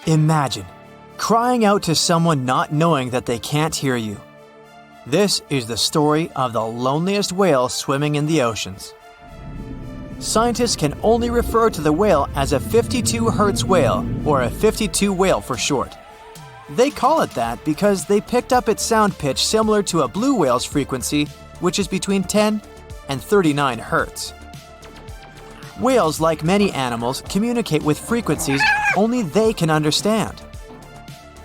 Imagine crying out to someone not knowing that they can't hear you. This is the story of the loneliest whale swimming in the oceans. Scientists can only refer to the whale as a 52 Hz whale, or a 52 whale for short. They call it that because they picked up its sound pitch similar to a blue whale's frequency, which is between 10 and 39 Hz. Whales, like many animals, communicate with frequencies only they can understand.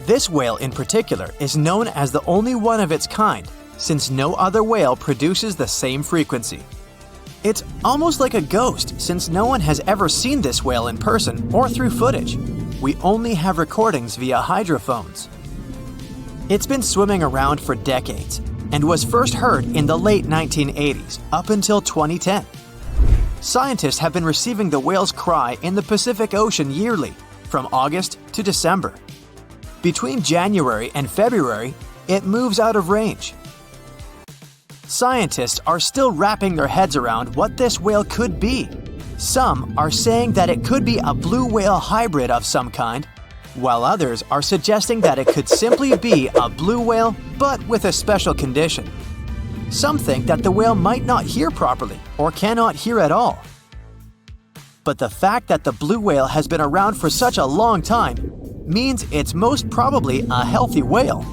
This whale in particular is known as the only one of its kind, since no other whale produces the same frequency. It's almost like a ghost, since no one has ever seen this whale in person or through footage. We only have recordings via hydrophones. It's been swimming around for decades and was first heard in the late 1980s up until 2010. Scientists have been receiving the whale's cry in the Pacific Ocean yearly, from August to December. Between January and February, it moves out of range. Scientists are still wrapping their heads around what this whale could be. Some are saying that it could be a blue whale hybrid of some kind, while others are suggesting that it could simply be a blue whale but with a special condition. Some think that the whale might not hear properly or cannot hear at all. But the fact that the blue whale has been around for such a long time means it's most probably a healthy whale.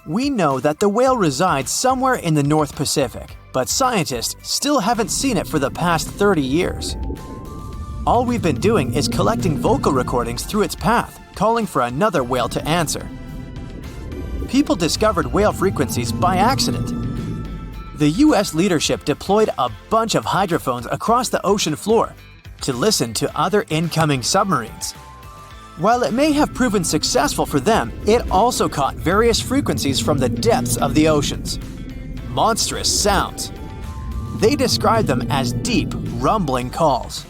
We know that the whale resides somewhere in the North Pacific, but scientists still haven't seen it for the past 30 years. All we've been doing is collecting vocal recordings through its path, calling for another whale to answer. People discovered whale frequencies by accident. The US leadership deployed a bunch of hydrophones across the ocean floor to listen to other incoming submarines. While it may have proven successful for them, it also caught various frequencies from the depths of the oceans. Monstrous sounds. They described them as deep, rumbling calls.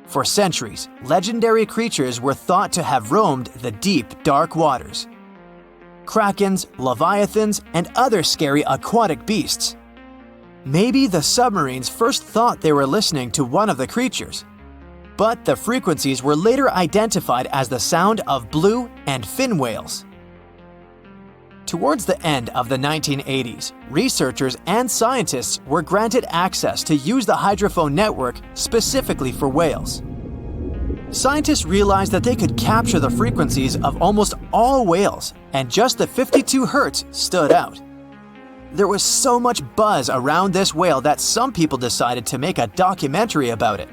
For centuries, legendary creatures were thought to have roamed the deep, dark waters. Krakens, leviathans, and other scary aquatic beasts. Maybe the submarines first thought they were listening to one of the creatures, but the frequencies were later identified as the sound of blue and fin whales. Towards the end of the 1980s, researchers and scientists were granted access to use the hydrophone network specifically for whales. Scientists realized that they could capture the frequencies of almost all whales, and just the 52 Hz stood out. There was so much buzz around this whale that some people decided to make a documentary about it.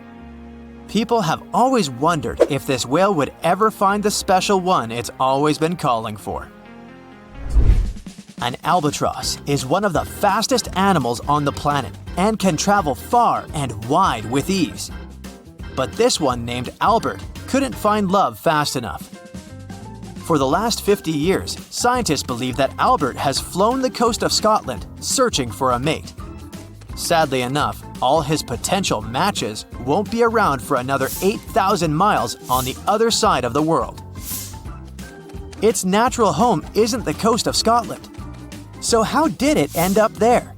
People have always wondered if this whale would ever find the special one it's always been calling for. An albatross is one of the fastest animals on the planet and can travel far and wide with ease. But this one named Albert couldn't find love fast enough. For the last 50 years, scientists believe that Albert has flown the coast of Scotland searching for a mate. Sadly enough, all his potential matches won't be around for another 8,000 miles on the other side of the world. Its natural home isn't the coast of Scotland. So how did it end up there?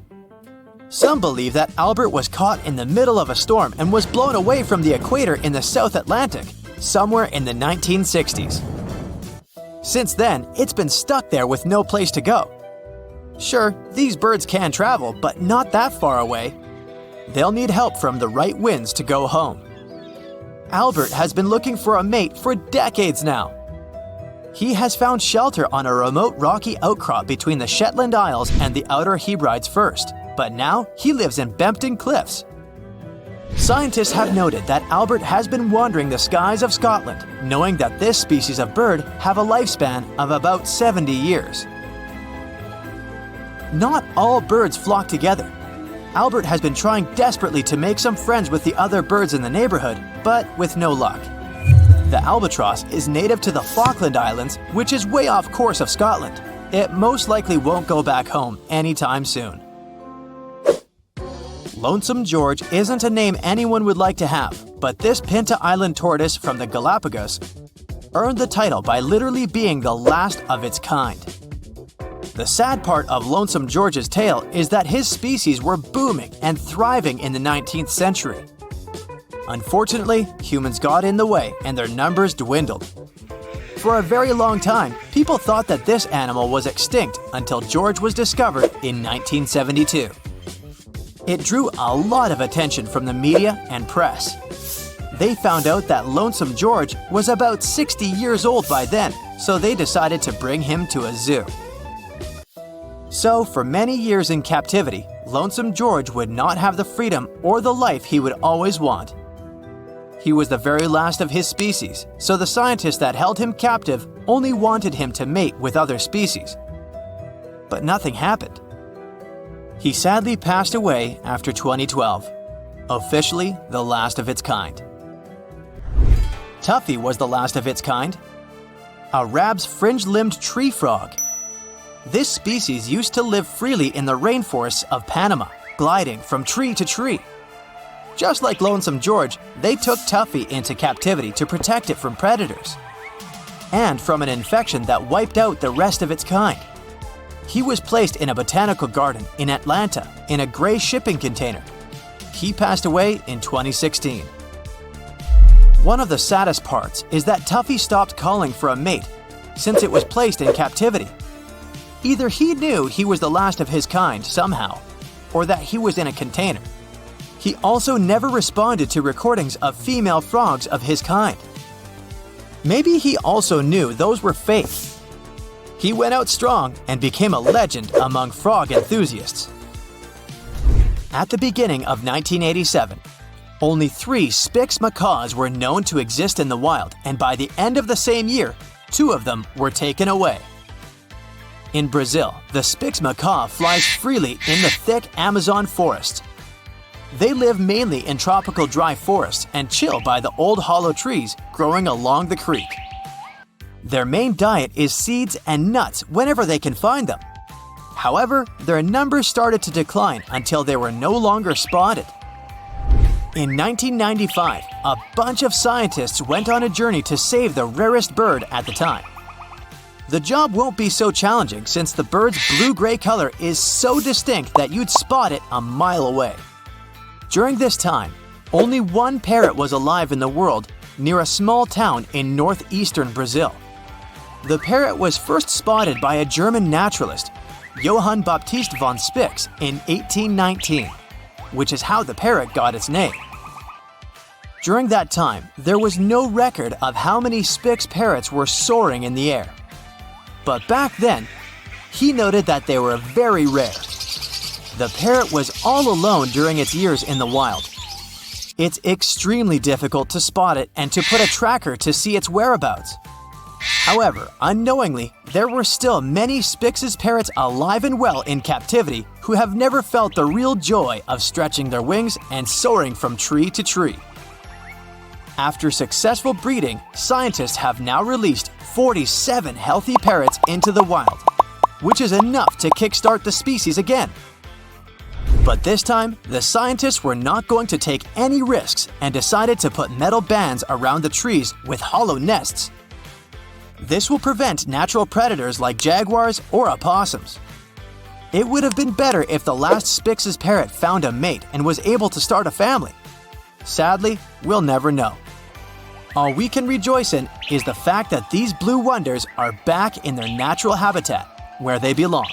Some believe that Albert was caught in the middle of a storm and was blown away from the equator in the South Atlantic, somewhere in the 1960s. Since then, it's been stuck there with no place to go. Sure, these birds can travel, but not that far away. They'll need help from the right winds to go home. Albert has been looking for a mate for decades now. He has found shelter on a remote rocky outcrop between the Shetland Isles and the Outer Hebrides first, but now he lives in Bempton Cliffs. Scientists have noted that Albert has been wandering the skies of Scotland, knowing that this species of bird have a lifespan of about 70 years. Not all birds flock together. Albert has been trying desperately to make some friends with the other birds in the neighborhood, but with no luck. The albatross is native to the Falkland Islands, which is way off course of Scotland. It most likely won't go back home anytime soon. Lonesome George isn't a name anyone would like to have, but this Pinta Island tortoise from the Galapagos earned the title by literally being the last of its kind. The sad part of Lonesome George's tale is that his species were booming and thriving in the 19th century. Unfortunately, humans got in the way and their numbers dwindled. For a very long time, people thought that this animal was extinct until George was discovered in 1972. It drew a lot of attention from the media and press. They found out that Lonesome George was about 60 years old by then, so they decided to bring him to a zoo. So, for many years in captivity, Lonesome George would not have the freedom or the life he would always want. He was the very last of his species, so the scientists that held him captive only wanted him to mate with other species. But nothing happened. He sadly passed away after 2012, officially the last of its kind. Tuffy was the last of its kind, a Rab's fringe-limbed tree frog. This species used to live freely in the rainforests of Panama, gliding from tree to tree. Just like Lonesome George, they took Tuffy into captivity to protect it from predators and from an infection that wiped out the rest of its kind. He was placed in a botanical garden in Atlanta in a gray shipping container. He passed away in 2016. One of the saddest parts is that Tuffy stopped calling for a mate since it was placed in captivity. Either he knew he was the last of his kind somehow, or that he was in a container. He also never responded to recordings of female frogs of his kind. Maybe he also knew those were fake. He went out strong and became a legend among frog enthusiasts. At the beginning of 1987, only 3 Spix macaws were known to exist in the wild, and by the end of the same year, 2 of them were taken away. In Brazil, the Spix macaw flies freely in the thick Amazon forests. They live mainly in tropical dry forests and chill by the old hollow trees growing along the creek. Their main diet is seeds and nuts whenever they can find them. However, their numbers started to decline until they were no longer spotted. In 1995, a bunch of scientists went on a journey to save the rarest bird at the time. The job won't be so challenging since the bird's blue-gray color is so distinct that you'd spot it a mile away. During this time, only 1 parrot was alive in the world near a small town in northeastern Brazil. The parrot was first spotted by a German naturalist, Johann Baptist von Spix, in 1819, which is how the parrot got its name. During that time, there was no record of how many Spix parrots were soaring in the air. But back then, he noted that they were very rare. The parrot was all alone during its years in the wild. It's extremely difficult to spot it and to put a tracker to see its whereabouts. However, unknowingly, there were still many Spix's parrots alive and well in captivity who have never felt the real joy of stretching their wings and soaring from tree to tree. After successful breeding, scientists have now released 47 healthy parrots into the wild, which is enough to kickstart the species again. But this time, the scientists were not going to take any risks and decided to put metal bands around the trees with hollow nests. This will prevent natural predators like jaguars or opossums. It would have been better if the last Spix's parrot found a mate and was able to start a family. Sadly, we'll never know. All we can rejoice in is the fact that these blue wonders are back in their natural habitat, where they belong.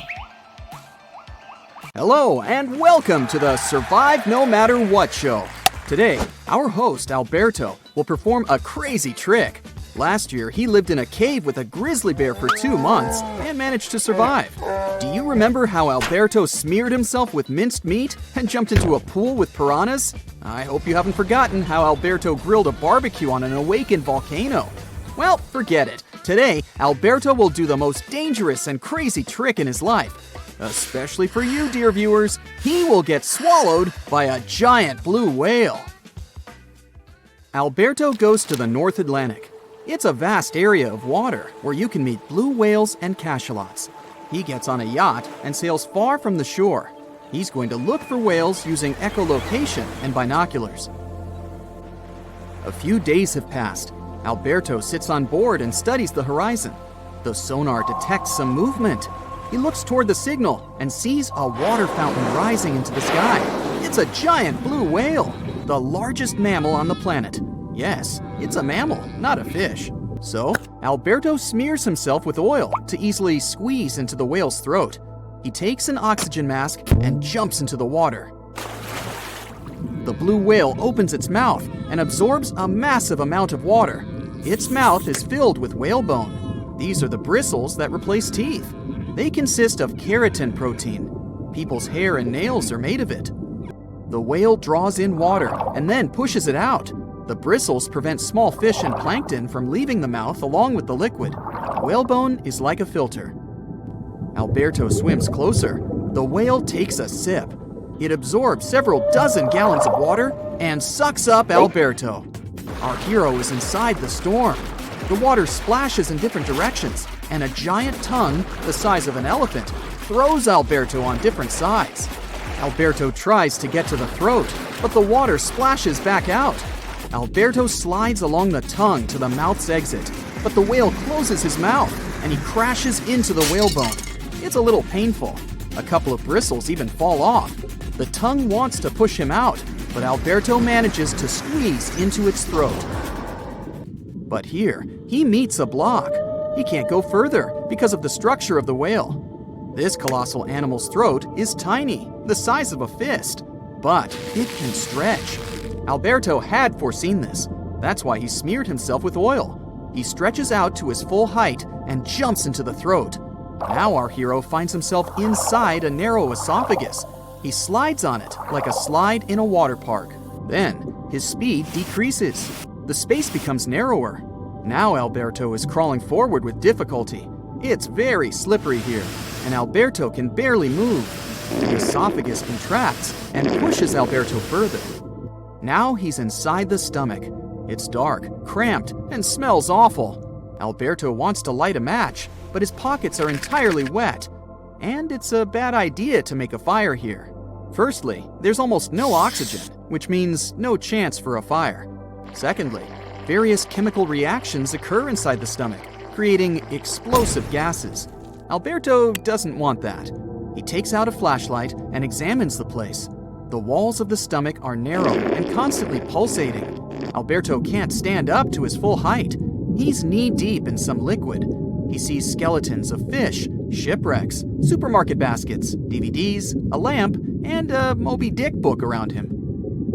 Hello and welcome to the Survive No Matter What show. Today, our host Alberto will perform a crazy trick. Last year, he lived in a cave with a grizzly bear for 2 months and managed to survive. Do you remember how Alberto smeared himself with minced meat and jumped into a pool with piranhas? I hope you haven't forgotten how Alberto grilled a barbecue on an awakened volcano. Well, forget it. Today, Alberto will do the most dangerous and crazy trick in his life. Especially for you, dear viewers, he will get swallowed by a giant blue whale. Alberto goes to the North Atlantic. It's a vast area of water where you can meet blue whales and cachalots. He gets on a yacht and sails far from the shore. He's going to look for whales using echolocation and binoculars. A few days have passed. Alberto sits on board and studies the horizon. The sonar detects some movement. He looks toward the signal and sees a water fountain rising into the sky. It's a giant blue whale. the largest mammal on the planet. Yes, it's a mammal, not a fish. So, Alberto smears himself with oil to easily squeeze into the whale's throat. He takes an oxygen mask and jumps into the water. The blue whale opens its mouth and absorbs a massive amount of water. Its mouth is filled with whalebone. These are the bristles that replace teeth. They consist of keratin protein. People's hair and nails are made of it. The whale draws in water and then pushes it out. The bristles prevent small fish and plankton from leaving the mouth along with the liquid. Whalebone is like a filter. Alberto swims closer. The whale takes a sip. It absorbs several dozen gallons of water and sucks up Alberto. Our hero is inside the storm. The water splashes in different directions, and a giant tongue, the size of an elephant, throws Alberto on different sides. Alberto tries to get to the throat, but the water splashes back out. Alberto slides along the tongue to the mouth's exit, but the whale closes his mouth, and he crashes into the whalebone. It's a little painful. A couple of bristles even fall off. The tongue wants to push him out, but Alberto manages to squeeze into its throat. But here, he meets a block. He can't go further because of the structure of the whale. This colossal animal's throat is tiny, the size of a fist, but it can stretch. Alberto had foreseen this. That's why he smeared himself with oil. He stretches out to his full height and jumps into the throat. Now our hero finds himself inside a narrow esophagus. He slides on it like a slide in a water park. Then his speed decreases. The space becomes narrower. Now Alberto is crawling forward with difficulty. It's very slippery here, and Alberto can barely move. The esophagus contracts and pushes Alberto further. Now he's inside the stomach. It's dark, cramped, and smells awful. Alberto wants to light a match, but his pockets are entirely wet. And it's a bad idea to make a fire here. Firstly, there's almost no oxygen, which means no chance for a fire. Secondly, various chemical reactions occur inside the stomach, creating explosive gases. Alberto doesn't want that. He takes out a flashlight and examines the place. The walls of the stomach are narrow and constantly pulsating. Alberto can't stand up to his full height. He's knee-deep in some liquid. He sees skeletons of fish, shipwrecks, supermarket baskets, DVDs, a lamp, and a Moby Dick book around him.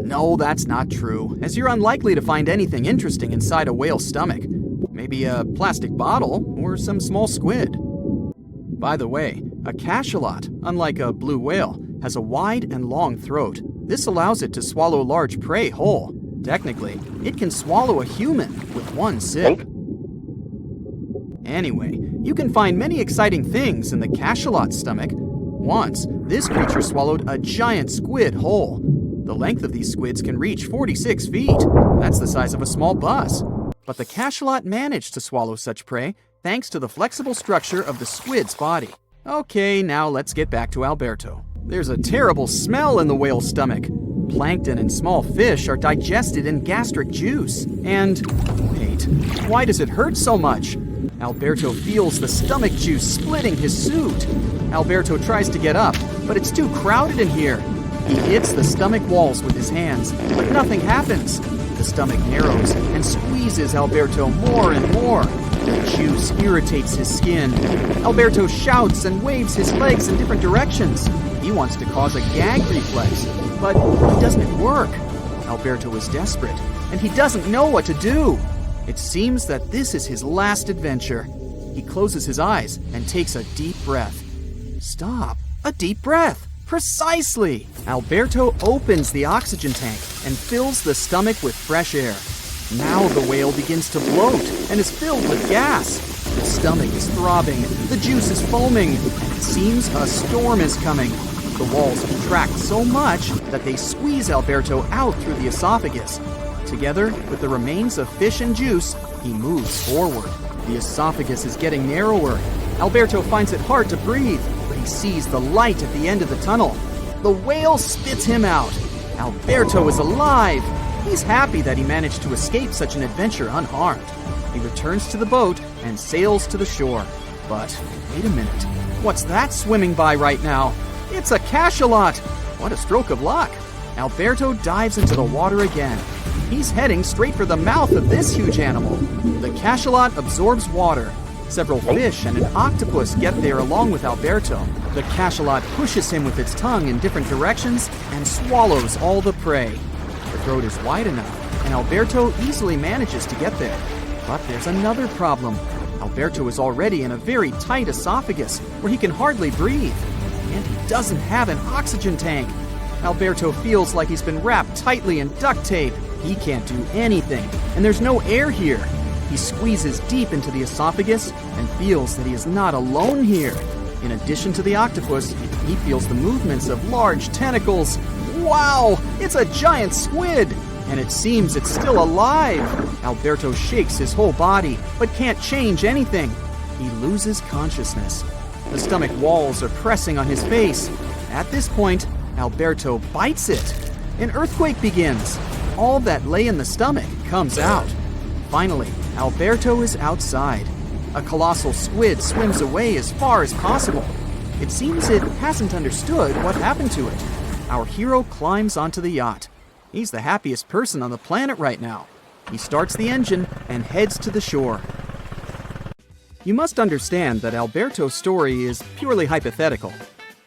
No, that's not true, as you're unlikely to find anything interesting inside a whale's stomach. Maybe a plastic bottle or some small squid. By the way, a cachalot, unlike a blue whale, has a wide and long throat. This allows it to swallow large prey whole. Technically, it can swallow a human with one sip. Anyway, you can find many exciting things in the cachalot's stomach. Once, this creature swallowed a giant squid whole. The length of these squids can reach 46 feet. That's the size of a small bus. But the cachalot managed to swallow such prey thanks to the flexible structure of the squid's body. Okay, now let's get back to Alberto. There's a terrible smell in the whale's stomach. Plankton and small fish are digested in gastric juice. And, wait, why does it hurt so much? Alberto feels the stomach juice splitting his suit. Alberto tries to get up, but it's too crowded in here. He hits the stomach walls with his hands, but nothing happens. The stomach narrows and squeezes Alberto more and more. The juice irritates his skin. Alberto shouts and waves his legs in different directions. He wants to cause a gag reflex, but it doesn't work. Alberto is desperate, and he doesn't know what to do. It seems that this is his last adventure. He closes his eyes and takes a deep breath. Stop. A deep breath. Precisely! Alberto opens the oxygen tank and fills the stomach with fresh air. Now the whale begins to bloat and is filled with gas. The stomach is throbbing, the juice is foaming, and it seems a storm is coming. The walls contract so much that they squeeze Alberto out through the esophagus. Together with the remains of fish and juice, he moves forward. The esophagus is getting narrower. Alberto finds it hard to breathe, but he sees the light at the end of the tunnel. The whale spits him out. Alberto is alive. He's happy that he managed to escape such an adventure unharmed. He returns to the boat and sails to the shore. But wait a minute. What's that swimming by right now? It's a cachalot. What a stroke of luck. Alberto dives into the water again. He's heading straight for the mouth of this huge animal. The cachalot absorbs water. Several fish and an octopus get there along with Alberto. The cachalot pushes him with its tongue in different directions and swallows all the prey. The throat is wide enough, and Alberto easily manages to get there. But there's another problem. Alberto is already in a very tight esophagus where he can hardly breathe. And he doesn't have an oxygen tank. Alberto feels like he's been wrapped tightly in duct tape. He can't do anything, and there's no air here. He squeezes deep into the esophagus and feels that he is not alone here. In addition to the octopus, he feels the movements of large tentacles. Wow! It's a giant squid! And it seems it's still alive. Alberto shakes his whole body, but can't change anything. He loses consciousness. The stomach walls are pressing on his face. At this point, Alberto bites it. An earthquake begins. All that lay in the stomach comes out. Finally, Alberto is outside. A colossal squid swims away as far as possible. It seems it hasn't understood what happened to it. Our hero climbs onto the yacht. He's the happiest person on the planet right now. He starts the engine and heads to the shore. You must understand that Alberto's story is purely hypothetical.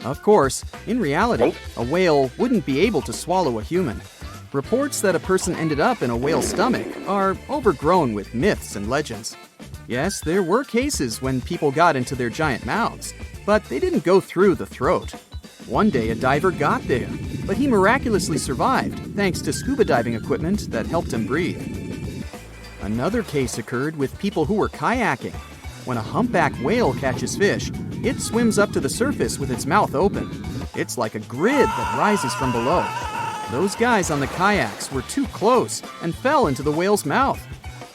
Of course, in reality, a whale wouldn't be able to swallow a human. Reports that a person ended up in a whale's stomach are overgrown with myths and legends. Yes, there were cases when people got into their giant mouths, but they didn't go through the throat. One day a diver got there, but he miraculously survived thanks to scuba diving equipment that helped him breathe. Another case occurred with people who were kayaking. When a humpback whale catches fish, it swims up to the surface with its mouth open. It's like a grid that rises from below. Those guys on the kayaks were too close and fell into the whale's mouth.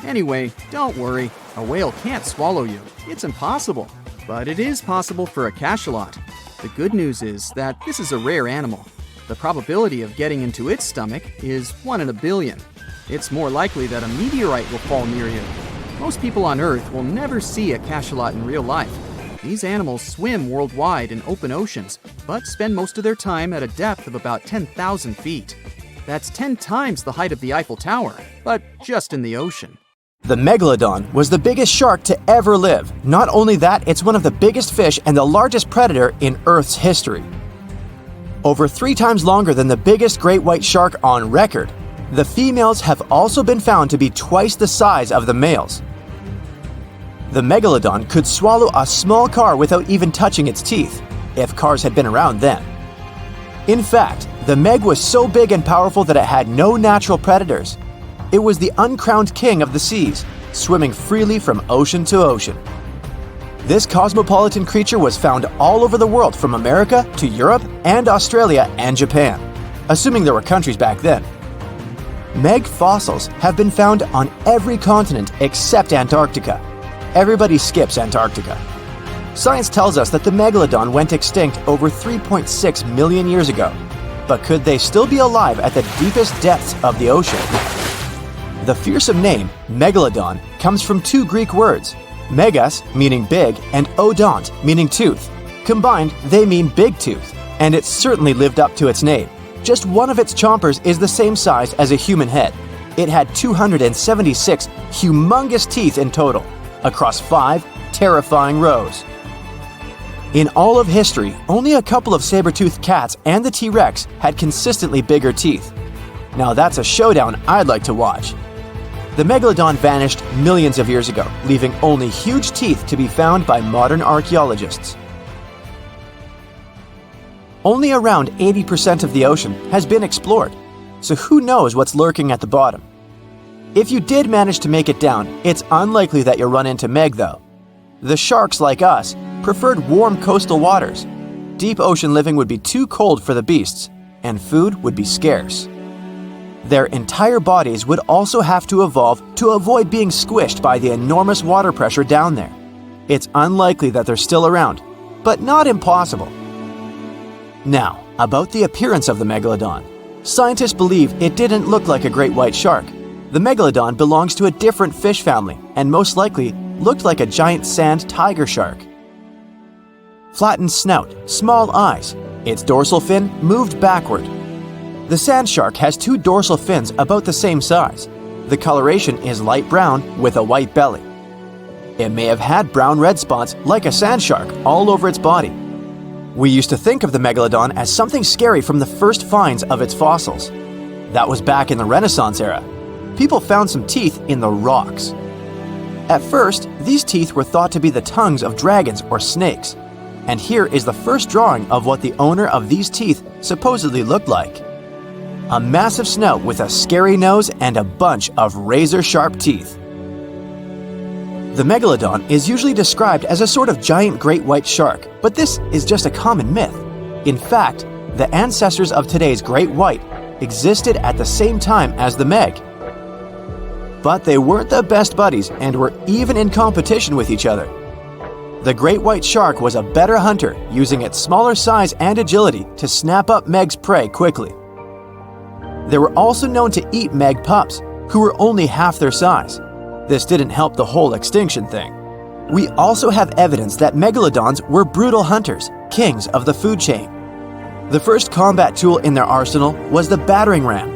Anyway, don't worry, a whale can't swallow you. It's impossible. But it is possible for a cachalot. The good news is that this is a rare animal. The probability of getting into its stomach is 1 in a billion. It's more likely that a meteorite will fall near you. Most people on Earth will never see a cachalot in real life. These animals swim worldwide in open oceans, but spend most of their time at a depth of about 10,000 feet. That's 10 times the height of the Eiffel Tower, but just in the ocean. The Megalodon was the biggest shark to ever live. Not only that, it's one of the biggest fish and the largest predator in Earth's history. Over 3 times longer than the biggest great white shark on record, the females have also been found to be twice the size of the males. The Megalodon could swallow a small car without even touching its teeth, if cars had been around then. In fact, the Meg was so big and powerful that it had no natural predators. It was the uncrowned king of the seas, swimming freely from ocean to ocean. This cosmopolitan creature was found all over the world, from America to Europe and Australia and Japan, assuming there were countries back then. Meg fossils have been found on every continent except Antarctica. Everybody skips Antarctica. Science tells us that the Megalodon went extinct over 3.6 million years ago. But could they still be alive at the deepest depths of the ocean? The fearsome name, Megalodon, comes from 2 Greek words, megas, meaning big, and odont, meaning tooth. Combined, they mean big tooth, and it certainly lived up to its name. Just one of its chompers is the same size as a human head. It had 276 humongous teeth in total, across 5 terrifying rows. In all of history, only a couple of saber-toothed cats and the T-Rex had consistently bigger teeth. Now that's a showdown I'd like to watch. The Megalodon vanished millions of years ago, leaving only huge teeth to be found by modern archaeologists. Only around 80% of the ocean has been explored, so who knows what's lurking at the bottom. If you did manage to make it down, it's unlikely that you'll run into Meg though. The sharks, like us, preferred warm coastal waters. Deep ocean living would be too cold for the beasts, and food would be scarce. Their entire bodies would also have to evolve to avoid being squished by the enormous water pressure down there. It's unlikely that they're still around, but not impossible. Now, about the appearance of the Megalodon. Scientists believe it didn't look like a great white shark. The Megalodon belongs to a different fish family and most likely looked like a giant sand tiger shark. Flattened snout, small eyes. Its dorsal fin moved backward. The sand shark has two dorsal fins about the same size. The coloration is light brown with a white belly. It may have had brown-red spots like a sand shark all over its body. We used to think of the Megalodon as something scary from the first finds of its fossils. That was back in the Renaissance era. People found some teeth in the rocks. At first, these teeth were thought to be the tongues of dragons or snakes. And here is the first drawing of what the owner of these teeth supposedly looked like. A massive snout with a scary nose and a bunch of razor-sharp teeth. The Megalodon is usually described as a sort of giant great white shark, but this is just a common myth. In fact, the ancestors of today's great white existed at the same time as the Meg. But they weren't the best buddies and were even in competition with each other. The great white shark was a better hunter, using its smaller size and agility to snap up Meg's prey quickly. They were also known to eat Meg pups, who were only half their size. This didn't help the whole extinction thing. We also have evidence that megalodons were brutal hunters, kings of the food chain. The first combat tool in their arsenal was the battering ram.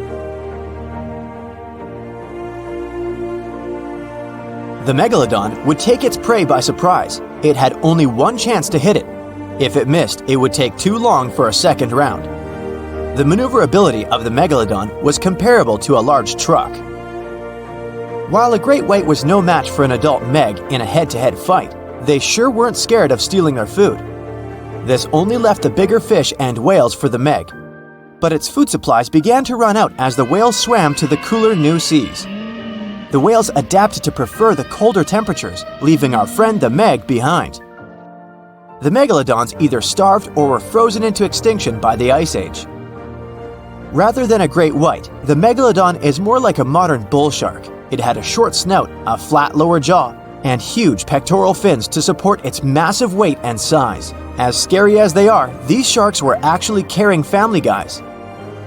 The Megalodon would take its prey by surprise. It had only one chance to hit it. If it missed, it would take too long for a second round. The maneuverability of the Megalodon was comparable to a large truck. While a great white was no match for an adult Meg in a head-to-head fight, they sure weren't scared of stealing their food. This only left the bigger fish and whales for the Meg. But its food supplies began to run out as the whales swam to the cooler new seas. The whales adapted to prefer the colder temperatures, leaving our friend the Meg behind. The Megalodons either starved or were frozen into extinction by the Ice Age. Rather than a great white, the Megalodon is more like a modern bull shark. It had a short snout, a flat lower jaw, and huge pectoral fins to support its massive weight and size. As scary as they are, these sharks were actually caring family guys.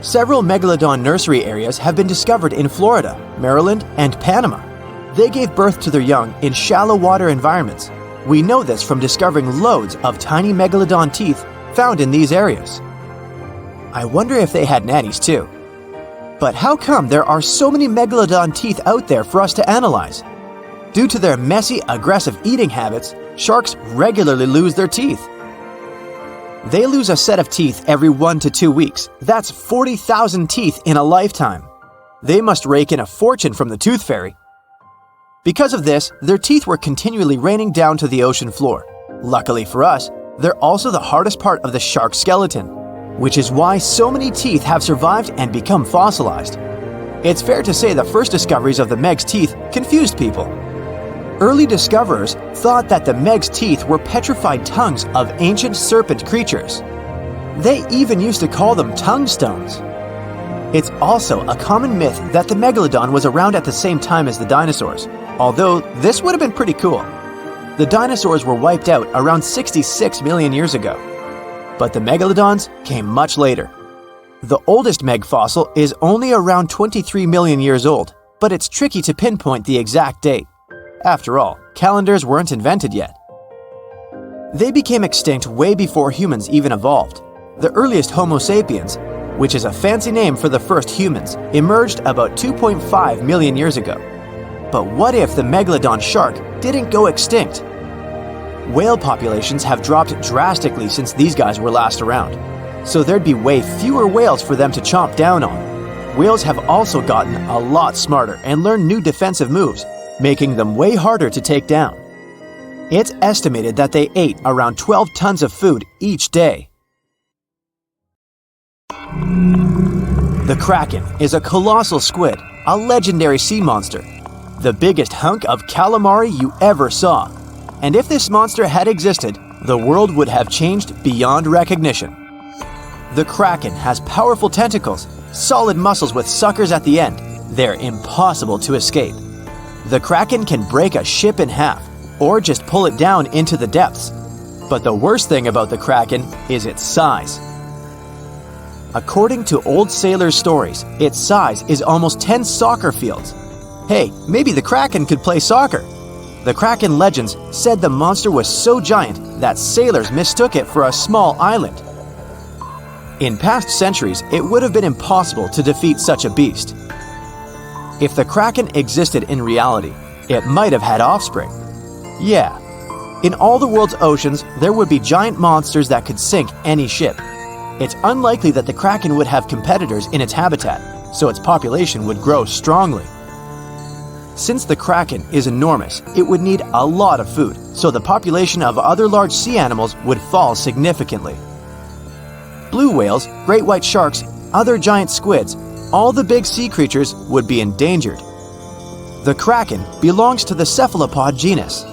Several Megalodon nursery areas have been discovered in Florida, Maryland, and Panama. They gave birth to their young in shallow water environments. We know this from discovering loads of tiny Megalodon teeth found in these areas. I wonder if they had nannies too. But how come there are so many Megalodon teeth out there for us to analyze? Due to their messy, aggressive eating habits, sharks regularly lose their teeth. They lose a set of teeth every 1 to 2 weeks. That's 40,000 teeth in a lifetime. They must rake in a fortune from the tooth fairy. Because of this, their teeth were continually raining down to the ocean floor. Luckily for us, they're also the hardest part of the shark skeleton, which is why so many teeth have survived and become fossilized. It's fair to say the first discoveries of the Meg's teeth confused people. Early discoverers thought that the Meg's teeth were petrified tongues of ancient serpent creatures. They even used to call them tongue stones. It's also a common myth that the Megalodon was around at the same time as the dinosaurs, although this would have been pretty cool. The dinosaurs were wiped out around 66 million years ago, but the Megalodons came much later. The oldest Meg fossil is only around 23 million years old, but it's tricky to pinpoint the exact date. After all, calendars weren't invented yet. They became extinct way before humans even evolved. The earliest Homo sapiens, which is a fancy name for the first humans, emerged about 2.5 million years ago. But what if the Megalodon shark didn't go extinct? Whale populations have dropped drastically since these guys were last around, so there'd be way fewer whales for them to chomp down on. Whales have also gotten a lot smarter and learned new defensive moves, making them way harder to take down. It's estimated that they ate around 12 tons of food each day. The Kraken is a colossal squid, a legendary sea monster, the biggest hunk of calamari you ever saw. And if this monster had existed, the world would have changed beyond recognition. The Kraken has powerful tentacles, solid muscles with suckers at the end. They're impossible to escape. The Kraken can break a ship in half, or just pull it down into the depths. But the worst thing about the Kraken is its size. According to old sailors' stories, its size is almost 10 soccer fields. Hey, maybe the Kraken could play soccer. The Kraken legends said the monster was so giant that sailors mistook it for a small island. In past centuries, it would have been impossible to defeat such a beast. If the Kraken existed in reality, it might have had offspring. Yeah. In all the world's oceans, there would be giant monsters that could sink any ship. It's unlikely that the Kraken would have competitors in its habitat, so its population would grow strongly. Since the Kraken is enormous, it would need a lot of food, so the population of other large sea animals would fall significantly. Blue whales, great white sharks, other giant squids, all the big sea creatures would be endangered. The Kraken belongs to the cephalopod genus.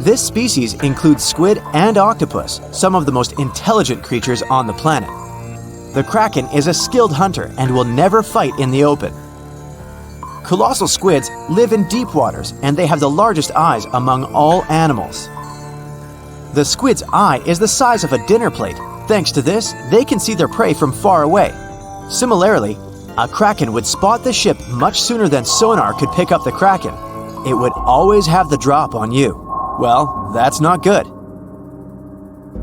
This species includes squid and octopus, some of the most intelligent creatures on the planet. The Kraken is a skilled hunter and will never fight in the open. Colossal squids live in deep waters and they have the largest eyes among all animals. The squid's eye is the size of a dinner plate. Thanks to this, they can see their prey from far away. Similarly, a Kraken would spot the ship much sooner than sonar could pick up the Kraken. It would always have the drop on you. Well, that's not good.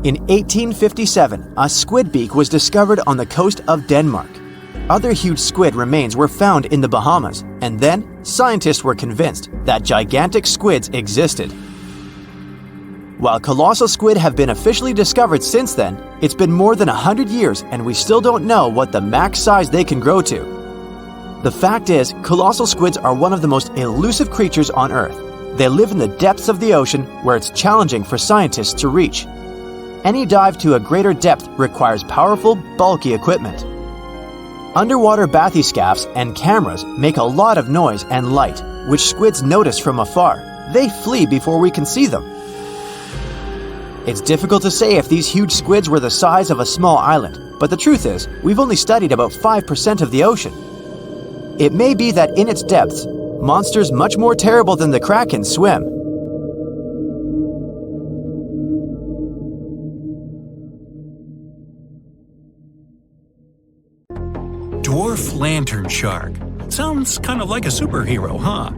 In 1857, a squid beak was discovered on the coast of Denmark. Other huge squid remains were found in the Bahamas, and then scientists were convinced that gigantic squids existed. While colossal squid have been officially discovered since then, it's been more than 100 years and we still don't know what the max size they can grow to. The fact is, colossal squids are one of the most elusive creatures on Earth. They live in the depths of the ocean where it's challenging for scientists to reach. Any dive to a greater depth requires powerful, bulky equipment. Underwater bathyscaphs and cameras make a lot of noise and light, which squids notice from afar. They flee before we can see them. It's difficult to say if these huge squids were the size of a small island, but the truth is, we've only studied about 5% of the ocean. It may be that in its depths, monsters much more terrible than the Kraken swim. Dwarf lantern shark. Sounds kind of like a superhero, huh?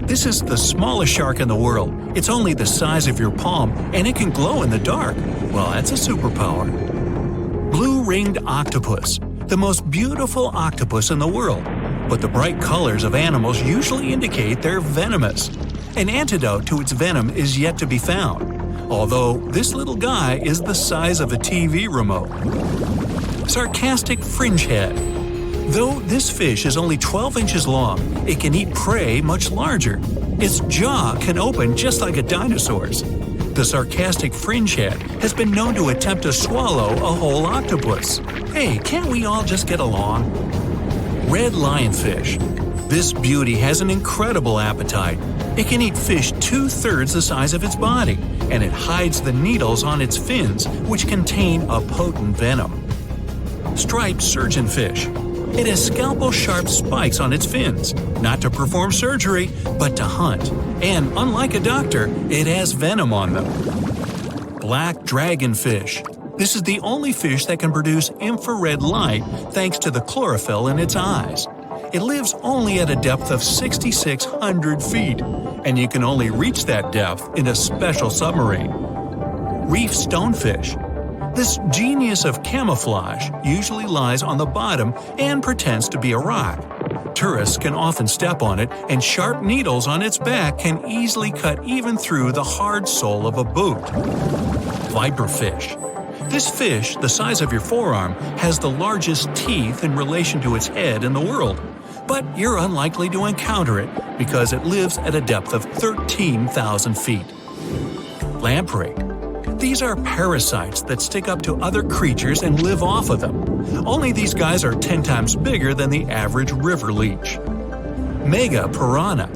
This is the smallest shark in the world. It's only the size of your palm, and it can glow in the dark. Well, that's a superpower. Blue-ringed octopus. The most beautiful octopus in the world. But the bright colors of animals usually indicate they're venomous. An antidote to its venom is yet to be found, although this little guy is the size of a TV remote. Sarcastic fringehead. Though this fish is only 12 inches long, it can eat prey much larger. Its jaw can open just like a dinosaur's. The sarcastic fringehead has been known to attempt to swallow a whole octopus. Hey, can't we all just get along? Red lionfish. This beauty has an incredible appetite. It can eat fish 2/3 the size of its body, and it hides the needles on its fins, which contain a potent venom. Striped surgeonfish. It has scalpel-sharp spikes on its fins, not to perform surgery, but to hunt. And unlike a doctor, it has venom on them. Black dragonfish. This is the only fish that can produce infrared light thanks to the chlorophyll in its eyes. It lives only at a depth of 6,600 feet, and you can only reach that depth in a special submarine. Reef stonefish. This genius of camouflage usually lies on the bottom and pretends to be a rock. Tourists can often step on it, and sharp needles on its back can easily cut even through the hard sole of a boot. Viperfish. This fish, the size of your forearm, has the largest teeth in relation to its head in the world. But you're unlikely to encounter it because it lives at a depth of 13,000 feet. Lamprey. These are parasites that stick up to other creatures and live off of them. Only these guys are 10 times bigger than the average river leech. Mega piranha.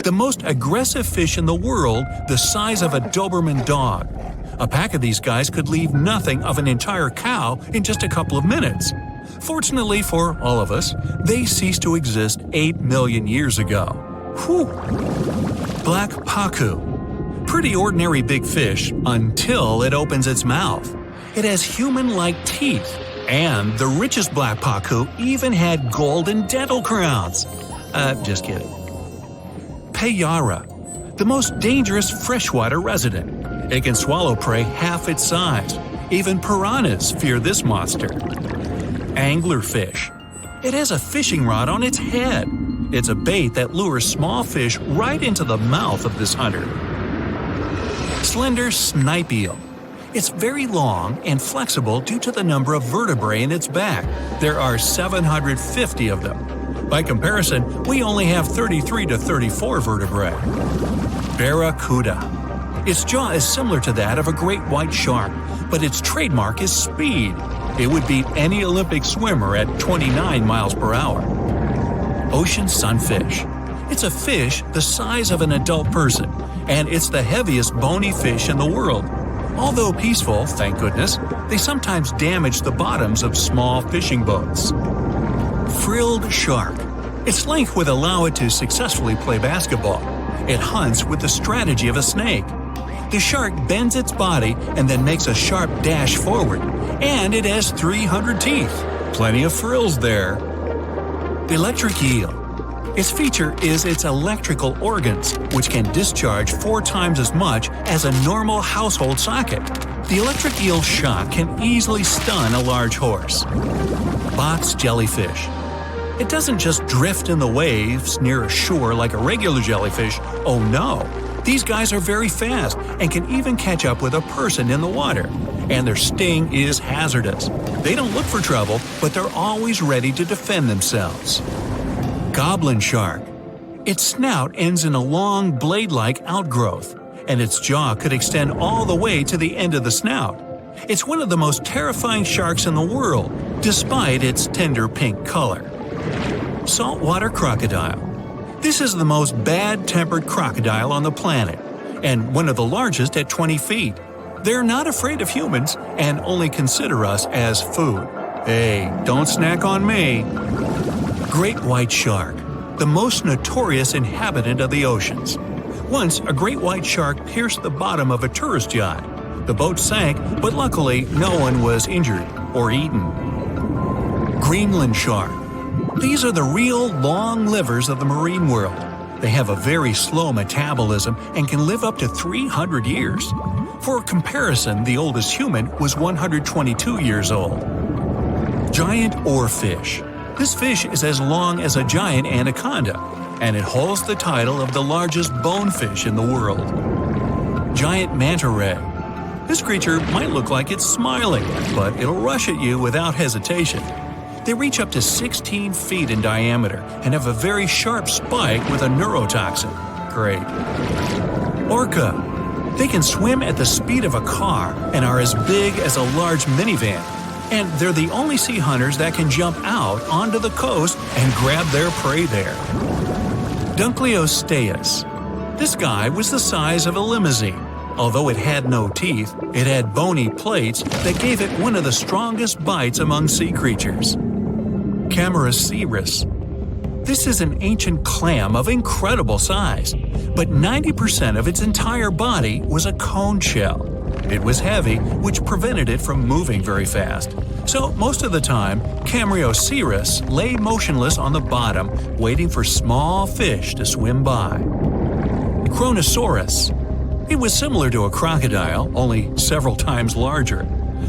The most aggressive fish in the world, the size of a Doberman dog. A pack of these guys could leave nothing of an entire cow in just a couple of minutes. Fortunately for all of us, they ceased to exist 8 million years ago. Whew! Black pacu. Pretty ordinary big fish until it opens its mouth. It has human-like teeth, and the richest black pacu even had golden dental crowns. Just kidding. Payara, the most dangerous freshwater resident. It can swallow prey half its size. Even piranhas fear this monster. Anglerfish. It has a fishing rod on its head. It's a bait that lures small fish right into the mouth of this hunter. Slender snipe eel. It's very long and flexible due to the number of vertebrae in its back. There are 750 of them. By comparison, we only have 33 to 34 vertebrae. Barracuda. Its jaw is similar to that of a great white shark, but its trademark is speed. It would beat any Olympic swimmer at 29 miles per hour. Ocean sunfish. It's a fish the size of an adult person, and it's the heaviest bony fish in the world. Although peaceful, thank goodness, they sometimes damage the bottoms of small fishing boats. Frilled shark. Its length would allow it to successfully play basketball. It hunts with the strategy of a snake. The shark bends its body and then makes a sharp dash forward, and it has 300 teeth. Plenty of frills there. Electric eel. Its feature is its electrical organs, which can discharge 4 times as much as a normal household socket. The electric eel shock can easily stun a large horse. Box jellyfish. It doesn't just drift in the waves near a shore like a regular jellyfish. Oh no! These guys are very fast and can even catch up with a person in the water. And their sting is hazardous. They don't look for trouble, but they're always ready to defend themselves. Goblin shark. Its snout ends in a long blade-like outgrowth, and its jaw could extend all the way to the end of the snout. It's one of the most terrifying sharks in the world, despite its tender pink color. Saltwater crocodile. This is the most bad-tempered crocodile on the planet, and one of the largest at 20 feet. They're not afraid of humans and only consider us as food. Hey, don't snack on me. Great white shark, the most notorious inhabitant of the oceans. Once, a great white shark pierced the bottom of a tourist yacht. The boat sank, but luckily no one was injured or eaten. Greenland shark. These are the real long livers of the marine world. They have a very slow metabolism and can live up to 300 years. For comparison, the oldest human was 122 years old. Giant oarfish. This fish is as long as a giant anaconda, and it holds the title of the largest bonefish in the world. Giant manta ray. This creature might look like it's smiling, but it'll rush at you without hesitation. They reach up to 16 feet in diameter and have a very sharp spike with a neurotoxin. Great. Orca. They can swim at the speed of a car and are as big as a large minivan. And they're the only sea hunters that can jump out onto the coast and grab their prey there. Dunkleosteus. This guy was the size of a limousine. Although it had no teeth, it had bony plates that gave it one of the strongest bites among sea creatures. Camarasaurus. This is an ancient clam of incredible size, but 90% of its entire body was a cone shell. It was heavy, which prevented it from moving very fast. So most of the time, Camarasaurus lay motionless on the bottom, waiting for small fish to swim by. Kronosaurus. It was similar to a crocodile, only several times larger.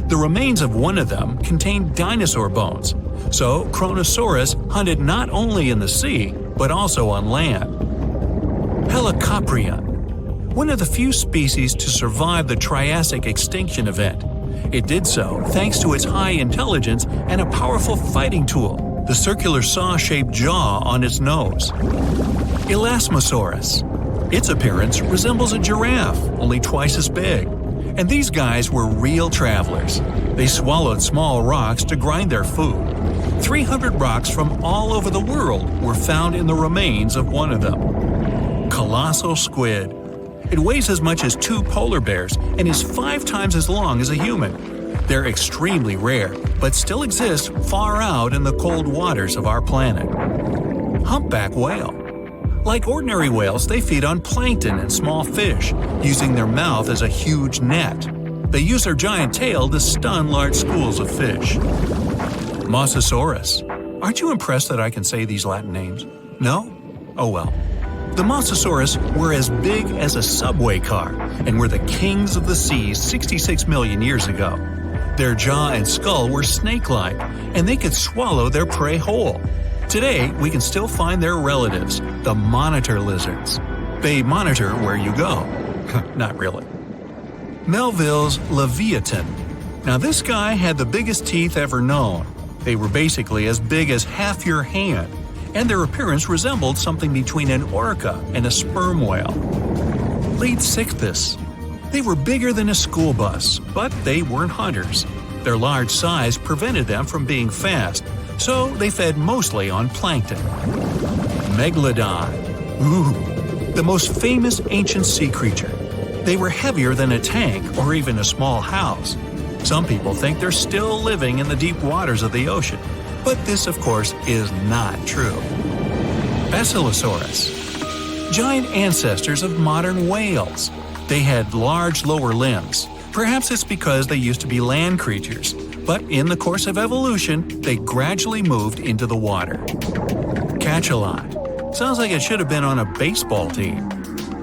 The remains of one of them contained dinosaur bones, so Kronosaurus hunted not only in the sea, but also on land. Helicoprion. One of the few species to survive the Triassic extinction event. It did so thanks to its high intelligence and a powerful fighting tool, the circular saw-shaped jaw on its nose. Elasmosaurus. Its appearance resembles a giraffe, only twice as big. And these guys were real travelers. They swallowed small rocks to grind their food. 300 rocks from all over the world were found in the remains of one of them. Colossal squid. It weighs as much as 2 polar bears and is 5 times as long as a human. They're extremely rare, but still exist far out in the cold waters of our planet. Humpback whale. Like ordinary whales, they feed on plankton and small fish, using their mouth as a huge net. They use their giant tail to stun large schools of fish. Mosasaurus. Aren't you impressed that I can say these Latin names? No? Oh well. The Mosasaurus were as big as a subway car and were the kings of the seas 66 million years ago. Their jaw and skull were snake-like, and they could swallow their prey whole. Today, we can still find their relatives, the monitor lizards. They monitor where you go. Not really. Melville's Leviathan. Now this guy had the biggest teeth ever known. They were basically as big as half your hand, and their appearance resembled something between an orca and a sperm whale. Leadsichthys. They were bigger than a school bus, but they weren't hunters. Their large size prevented them from being fast, so they fed mostly on plankton. Megalodon. Ooh, the most famous ancient sea creature. They were heavier than a tank or even a small house. Some people think they're still living in the deep waters of the ocean, but this, of course, is not true. Basilosaurus. Giant ancestors of modern whales. They had large lower limbs. Perhaps it's because they used to be land creatures, but in the course of evolution, they gradually moved into the water. Cachalot. Sounds like it should have been on a baseball team.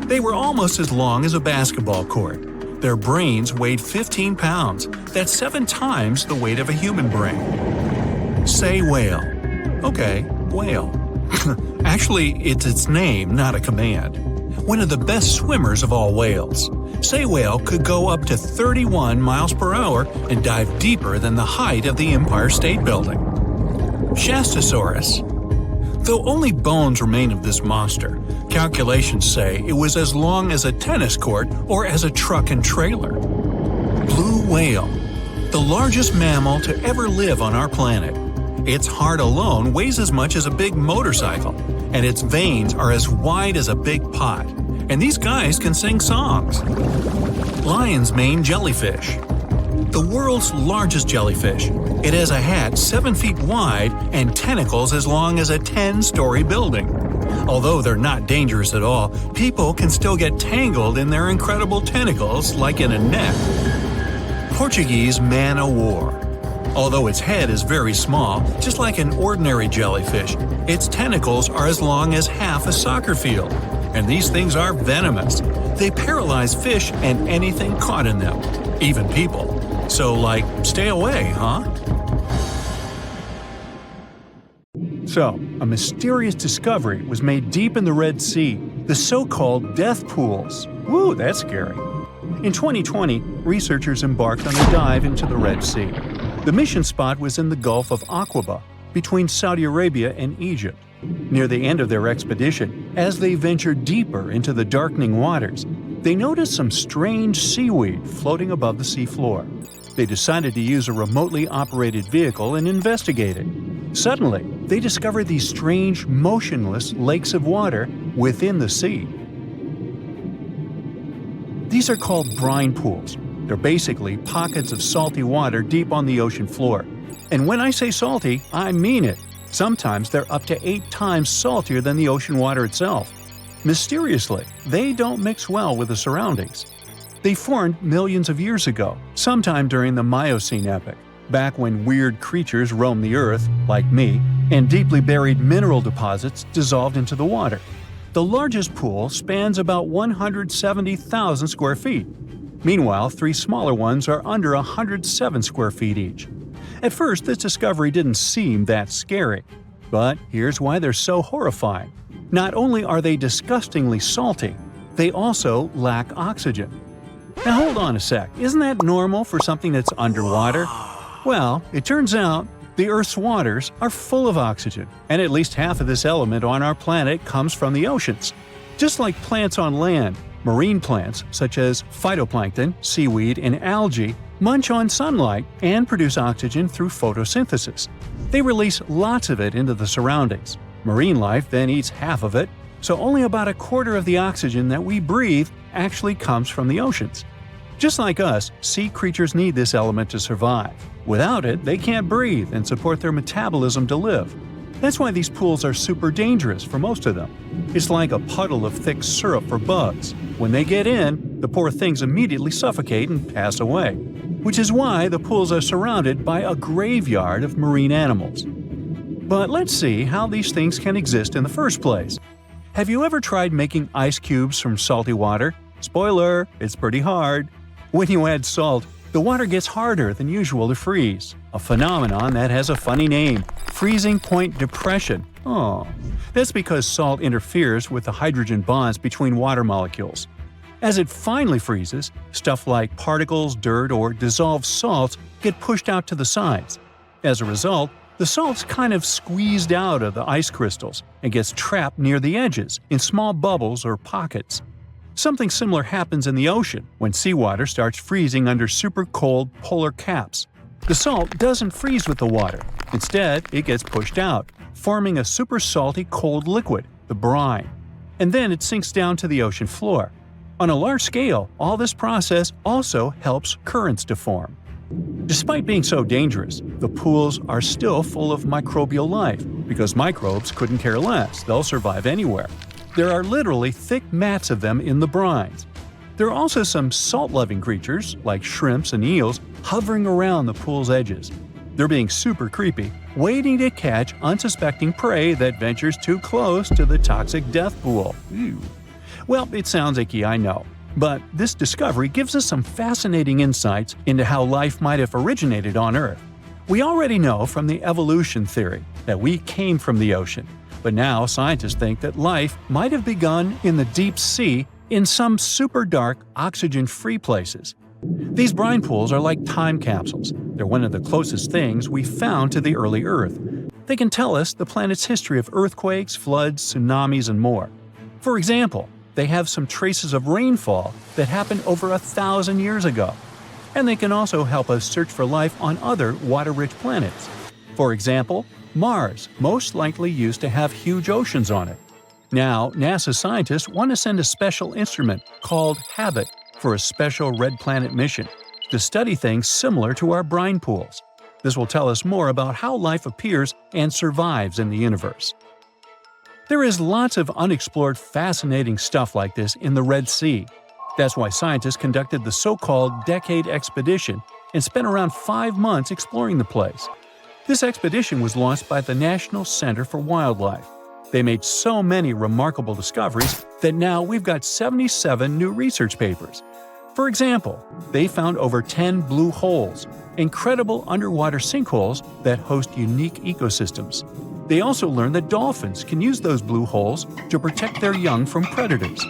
They were almost as long as a basketball court. Their brains weighed 15 pounds. That's 7 times the weight of a human brain. Sei whale. Okay, whale. Actually, it's its name, not a command. One of the best swimmers of all whales. Sei whale could go up to 31 miles per hour and dive deeper than the height of the Empire State Building. Shastosaurus. Though only bones remain of this monster, calculations say it was as long as a tennis court or as a truck and trailer. Blue whale. The largest mammal to ever live on our planet. Its heart alone weighs as much as a big motorcycle, and its veins are as wide as a big pot. And these guys can sing songs. Lion's mane jellyfish. The world's largest jellyfish. It has a hat 7 feet wide and tentacles as long as a 10-story building. Although they're not dangerous at all, people can still get tangled in their incredible tentacles like in a net. Portuguese man-o'-war. Although its head is very small, just like an ordinary jellyfish, its tentacles are as long as half a soccer field. And these things are venomous. They paralyze fish and anything caught in them, even people. So, stay away, huh? So, a mysterious discovery was made deep in the Red Sea, the so-called death pools. Woo, that's scary. In 2020, researchers embarked on a dive into the Red Sea. The mission spot was in the Gulf of Aqaba, between Saudi Arabia and Egypt. Near the end of their expedition, as they ventured deeper into the darkening waters, they noticed some strange seaweed floating above the seafloor. They decided to use a remotely operated vehicle and investigate it. Suddenly, they discovered these strange, motionless lakes of water within the sea. These are called brine pools. They're basically pockets of salty water deep on the ocean floor. And when I say salty, I mean it. Sometimes they're up to 8 times saltier than the ocean water itself. Mysteriously, they don't mix well with the surroundings. They formed millions of years ago, sometime during the Miocene epoch, back when weird creatures roamed the earth, like me, and deeply buried mineral deposits dissolved into the water. The largest pool spans about 170,000 square feet. Meanwhile, 3 smaller ones are under 107 square feet each. At first, this discovery didn't seem that scary. But here's why they're so horrifying. Not only are they disgustingly salty, they also lack oxygen. Now hold on a sec, isn't that normal for something that's underwater? Well, it turns out the Earth's waters are full of oxygen, and at least half of this element on our planet comes from the oceans. Just like plants on land, marine plants such as phytoplankton, seaweed, and algae munch on sunlight and produce oxygen through photosynthesis. They release lots of it into the surroundings. Marine life then eats half of it, so only about a quarter of the oxygen that we breathe actually comes from the oceans. Just like us, sea creatures need this element to survive. Without it, they can't breathe and support their metabolism to live. That's why these pools are super dangerous for most of them. It's like a puddle of thick syrup for bugs. When they get in, the poor things immediately suffocate and pass away. Which is why the pools are surrounded by a graveyard of marine animals. But let's see how these things can exist in the first place. Have you ever tried making ice cubes from salty water? Spoiler, it's pretty hard. When you add salt, The water gets harder than usual to freeze, a phenomenon that has a funny name – freezing point depression. Oh, that's because salt interferes with the hydrogen bonds between water molecules. As it finally freezes, stuff like particles, dirt, or dissolved salts get pushed out to the sides. As a result, the salt's kind of squeezed out of the ice crystals and gets trapped near the edges in small bubbles or pockets. Something similar happens in the ocean when seawater starts freezing under super cold polar caps. The salt doesn't freeze with the water. Instead, it gets pushed out, forming a super salty cold liquid, the brine. And then it sinks down to the ocean floor. On a large scale, all this process also helps currents to form. Despite being so dangerous, the pools are still full of microbial life because microbes couldn't care less, they'll survive anywhere. There are literally thick mats of them in the brines. There are also some salt-loving creatures, like shrimps and eels, hovering around the pool's edges. They're being super creepy, waiting to catch unsuspecting prey that ventures too close to the toxic death pool. Ew. Well, it sounds icky, I know. But this discovery gives us some fascinating insights into how life might have originated on Earth. We already know from the evolution theory that we came from the ocean, but now scientists think that life might have begun in the deep sea in some super dark, oxygen-free places. These brine pools are like time capsules. They're one of the closest things we found to the early Earth. They can tell us the planet's history of earthquakes, floods, tsunamis, and more. For example, they have some traces of rainfall that happened over 1,000 years ago. And they can also help us search for life on other water-rich planets. For example, Mars most likely used to have huge oceans on it. Now, NASA scientists want to send a special instrument called HABIT for a special red planet mission to study things similar to our brine pools. This will tell us more about how life appears and survives in the universe. There is lots of unexplored fascinating stuff like this in the Red Sea. That's why scientists conducted the so-called Decade Expedition and spent around 5 months exploring the place. This expedition was launched by the National Center for Wildlife. They made so many remarkable discoveries that now we've got 77 new research papers. For example, they found over 10 blue holes, incredible underwater sinkholes that host unique ecosystems. They also learned that dolphins can use those blue holes to protect their young from predators.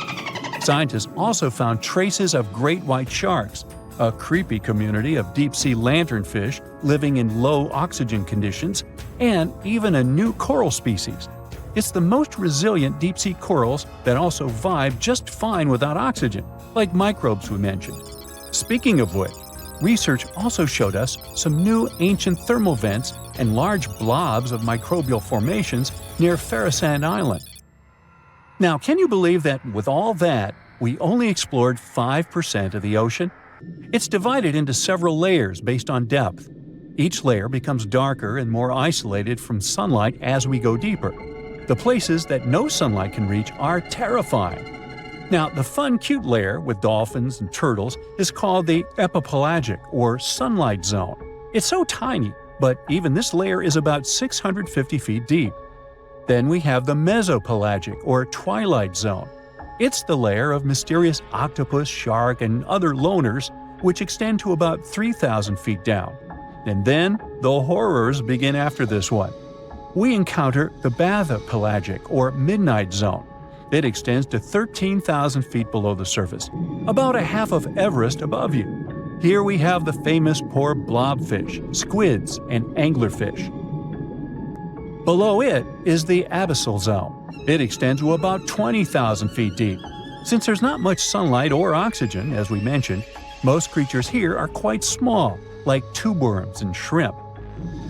Scientists also found traces of great white sharks, a creepy community of deep-sea lanternfish living in low oxygen conditions, and even a new coral species. It's the most resilient deep-sea corals that also vibe just fine without oxygen, like microbes we mentioned. Speaking of which, research also showed us some new ancient thermal vents and large blobs of microbial formations near Farasand Island. Now, can you believe that with all that, we only explored 5% of the ocean? It's divided into several layers based on depth. Each layer becomes darker and more isolated from sunlight as we go deeper. The places that no sunlight can reach are terrifying. Now, the fun, cute layer with dolphins and turtles is called the epipelagic or sunlight zone. It's so tiny, but even this layer is about 650 feet deep. Then we have the mesopelagic or twilight zone. It's the layer of mysterious octopus, shark, and other loners which extend to about 3,000 feet down. And then the horrors begin after this one. We encounter the bathypelagic or midnight zone. It extends to 13,000 feet below the surface, about a half of Everest above you. Here we have the famous poor blobfish, squids, and anglerfish. Below it is the abyssal zone. It extends to about 20,000 feet deep. Since there's not much sunlight or oxygen, as we mentioned, most creatures here are quite small, like tube worms and shrimp.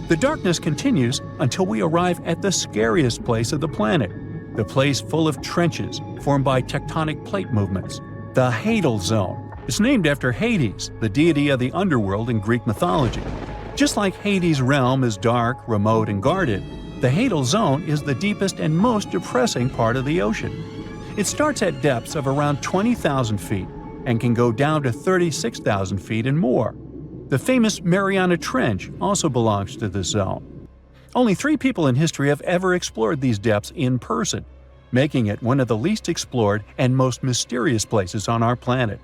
The darkness continues until we arrive at the scariest place of the planet, the place full of trenches formed by tectonic plate movements, the Hadal Zone. It's named after Hades, the deity of the underworld in Greek mythology. Just like Hades' realm is dark, remote, and guarded, the Hadal Zone is the deepest and most depressing part of the ocean. It starts at depths of around 20,000 feet and can go down to 36,000 feet and more. The famous Mariana Trench also belongs to this zone. Only 3 people in history have ever explored these depths in person, making it one of the least explored and most mysterious places on our planet.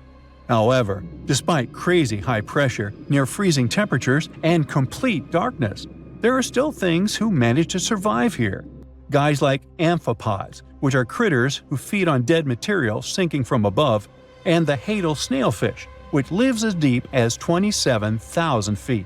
However, despite crazy high pressure, near freezing temperatures, and complete darkness, there are still things who manage to survive here. Guys like amphipods, which are critters who feed on dead material sinking from above, and the hadal snailfish, which lives as deep as 27,000 feet.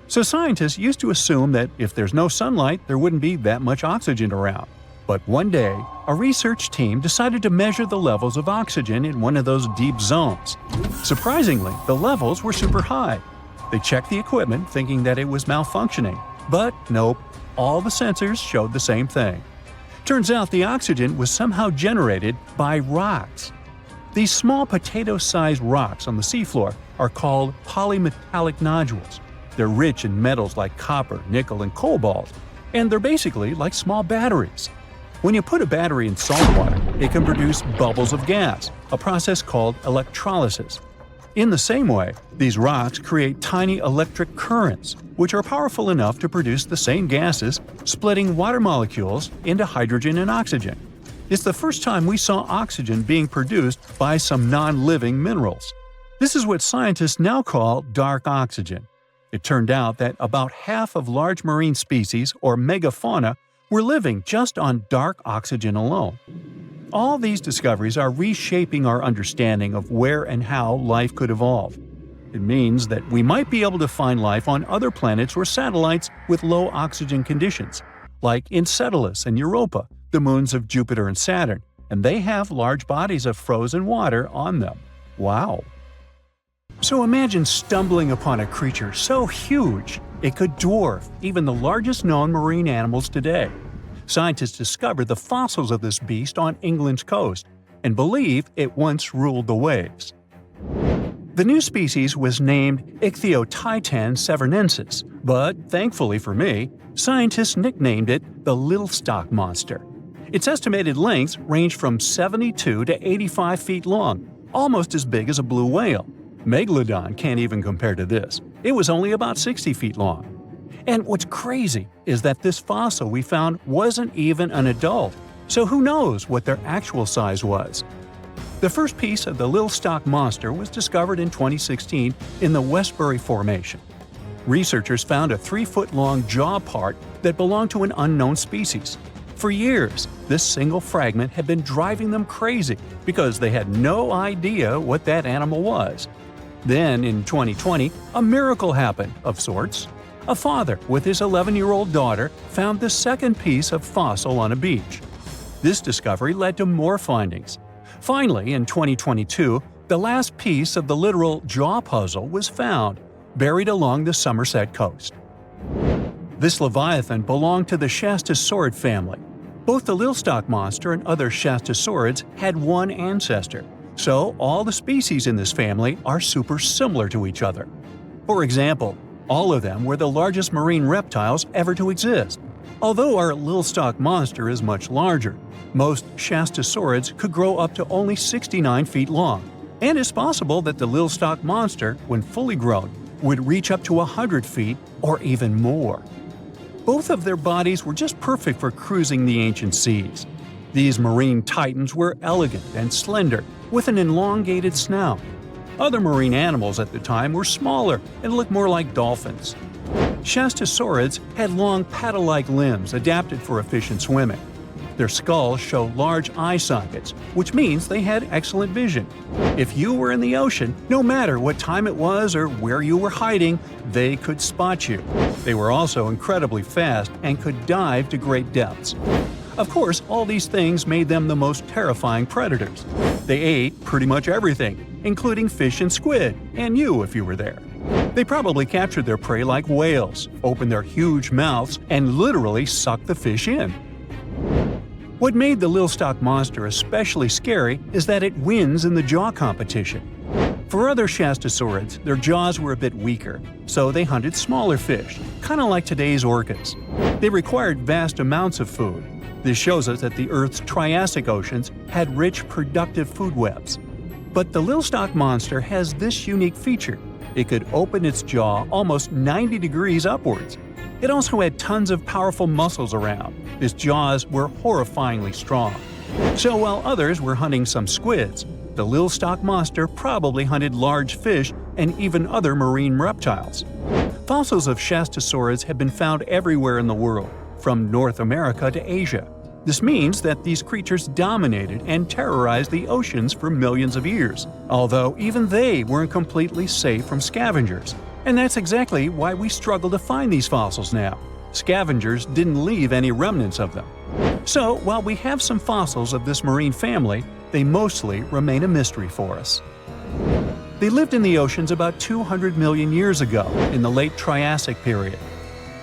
So scientists used to assume that if there's no sunlight, there wouldn't be that much oxygen around. But one day, a research team decided to measure the levels of oxygen in one of those deep zones. Surprisingly, the levels were super high. They checked the equipment thinking that it was malfunctioning, but nope, all the sensors showed the same thing. Turns out the oxygen was somehow generated by rocks. These small potato-sized rocks on the seafloor are called polymetallic nodules. They're rich in metals like copper, nickel, and cobalt, and they're basically like small batteries. When you put a battery in salt water, it can produce bubbles of gas, a process called electrolysis. In the same way, these rocks create tiny electric currents, which are powerful enough to produce the same gases, splitting water molecules into hydrogen and oxygen. It's the first time we saw oxygen being produced by some non-living minerals. This is what scientists now call dark oxygen. It turned out that about half of large marine species, or megafauna, were living just on dark oxygen alone. All these discoveries are reshaping our understanding of where and how life could evolve. It means that we might be able to find life on other planets or satellites with low oxygen conditions, like Enceladus and Europa, the moons of Jupiter and Saturn, and they have large bodies of frozen water on them. Wow! So imagine stumbling upon a creature so huge it could dwarf even the largest known marine animals today. Scientists discovered the fossils of this beast on England's coast and believe it once ruled the waves. The new species was named Ichthyotitan severnensis, but thankfully for me, scientists nicknamed it the Little Stock Monster. Its estimated lengths range from 72 to 85 feet long, almost as big as a blue whale. Megalodon can't even compare to this. It was only about 60 feet long. And what's crazy is that this fossil we found wasn't even an adult, so who knows what their actual size was. The first piece of the Little Stock Monster was discovered in 2016 in the Westbury Formation. Researchers found a 3-foot-long jaw part that belonged to an unknown species. For years, this single fragment had been driving them crazy because they had no idea what that animal was. Then, in 2020, a miracle happened, of sorts. A father with his 11-year-old daughter found the second piece of fossil on a beach. This discovery led to more findings. Finally, in 2022, the last piece of the literal jaw puzzle was found, buried along the Somerset coast. This leviathan belonged to the Shastasaurid family. Both the Little Stock Monster and other Shastasaurids had one ancestor, so all the species in this family are super similar to each other. For example, all of them were the largest marine reptiles ever to exist. Although our Little Stock Monster is much larger, most Shastasaurids could grow up to only 69 feet long, and it's possible that the Little Stock Monster, when fully grown, would reach up to 100 feet or even more. Both of their bodies were just perfect for cruising the ancient seas. These marine titans were elegant and slender, with an elongated snout. Other marine animals at the time were smaller and looked more like dolphins. Shastasaurids had long paddle-like limbs adapted for efficient swimming. Their skulls show large eye sockets, which means they had excellent vision. If you were in the ocean, no matter what time it was or where you were hiding, they could spot you. They were also incredibly fast and could dive to great depths. Of course, all these things made them the most terrifying predators. They ate pretty much everything, including fish and squid, and you if you were there. They probably captured their prey like whales, opened their huge mouths, and literally sucked the fish in. What made the Little Stock Monster especially scary is that it wins in the jaw competition. For other Shastasaurids, their jaws were a bit weaker, so they hunted smaller fish, kind of like today's orcas. They required vast amounts of food. This shows us that the Earth's Triassic oceans had rich, productive food webs. But the Little Stock Monster has this unique feature. It could open its jaw almost 90 degrees upwards. It also had tons of powerful muscles around. Its jaws were horrifyingly strong. So while others were hunting some squids, The Lilstock monster probably hunted large fish and even other marine reptiles. Fossils of Shastosaurids have been found everywhere in the world, from North America to Asia. This means that these creatures dominated and terrorized the oceans for millions of years, although even they weren't completely safe from scavengers. And that's exactly why we struggle to find these fossils now. Scavengers didn't leave any remnants of them. So, while we have some fossils of this marine family, they mostly remain a mystery for us. They lived in the oceans about 200 million years ago, in the late Triassic period.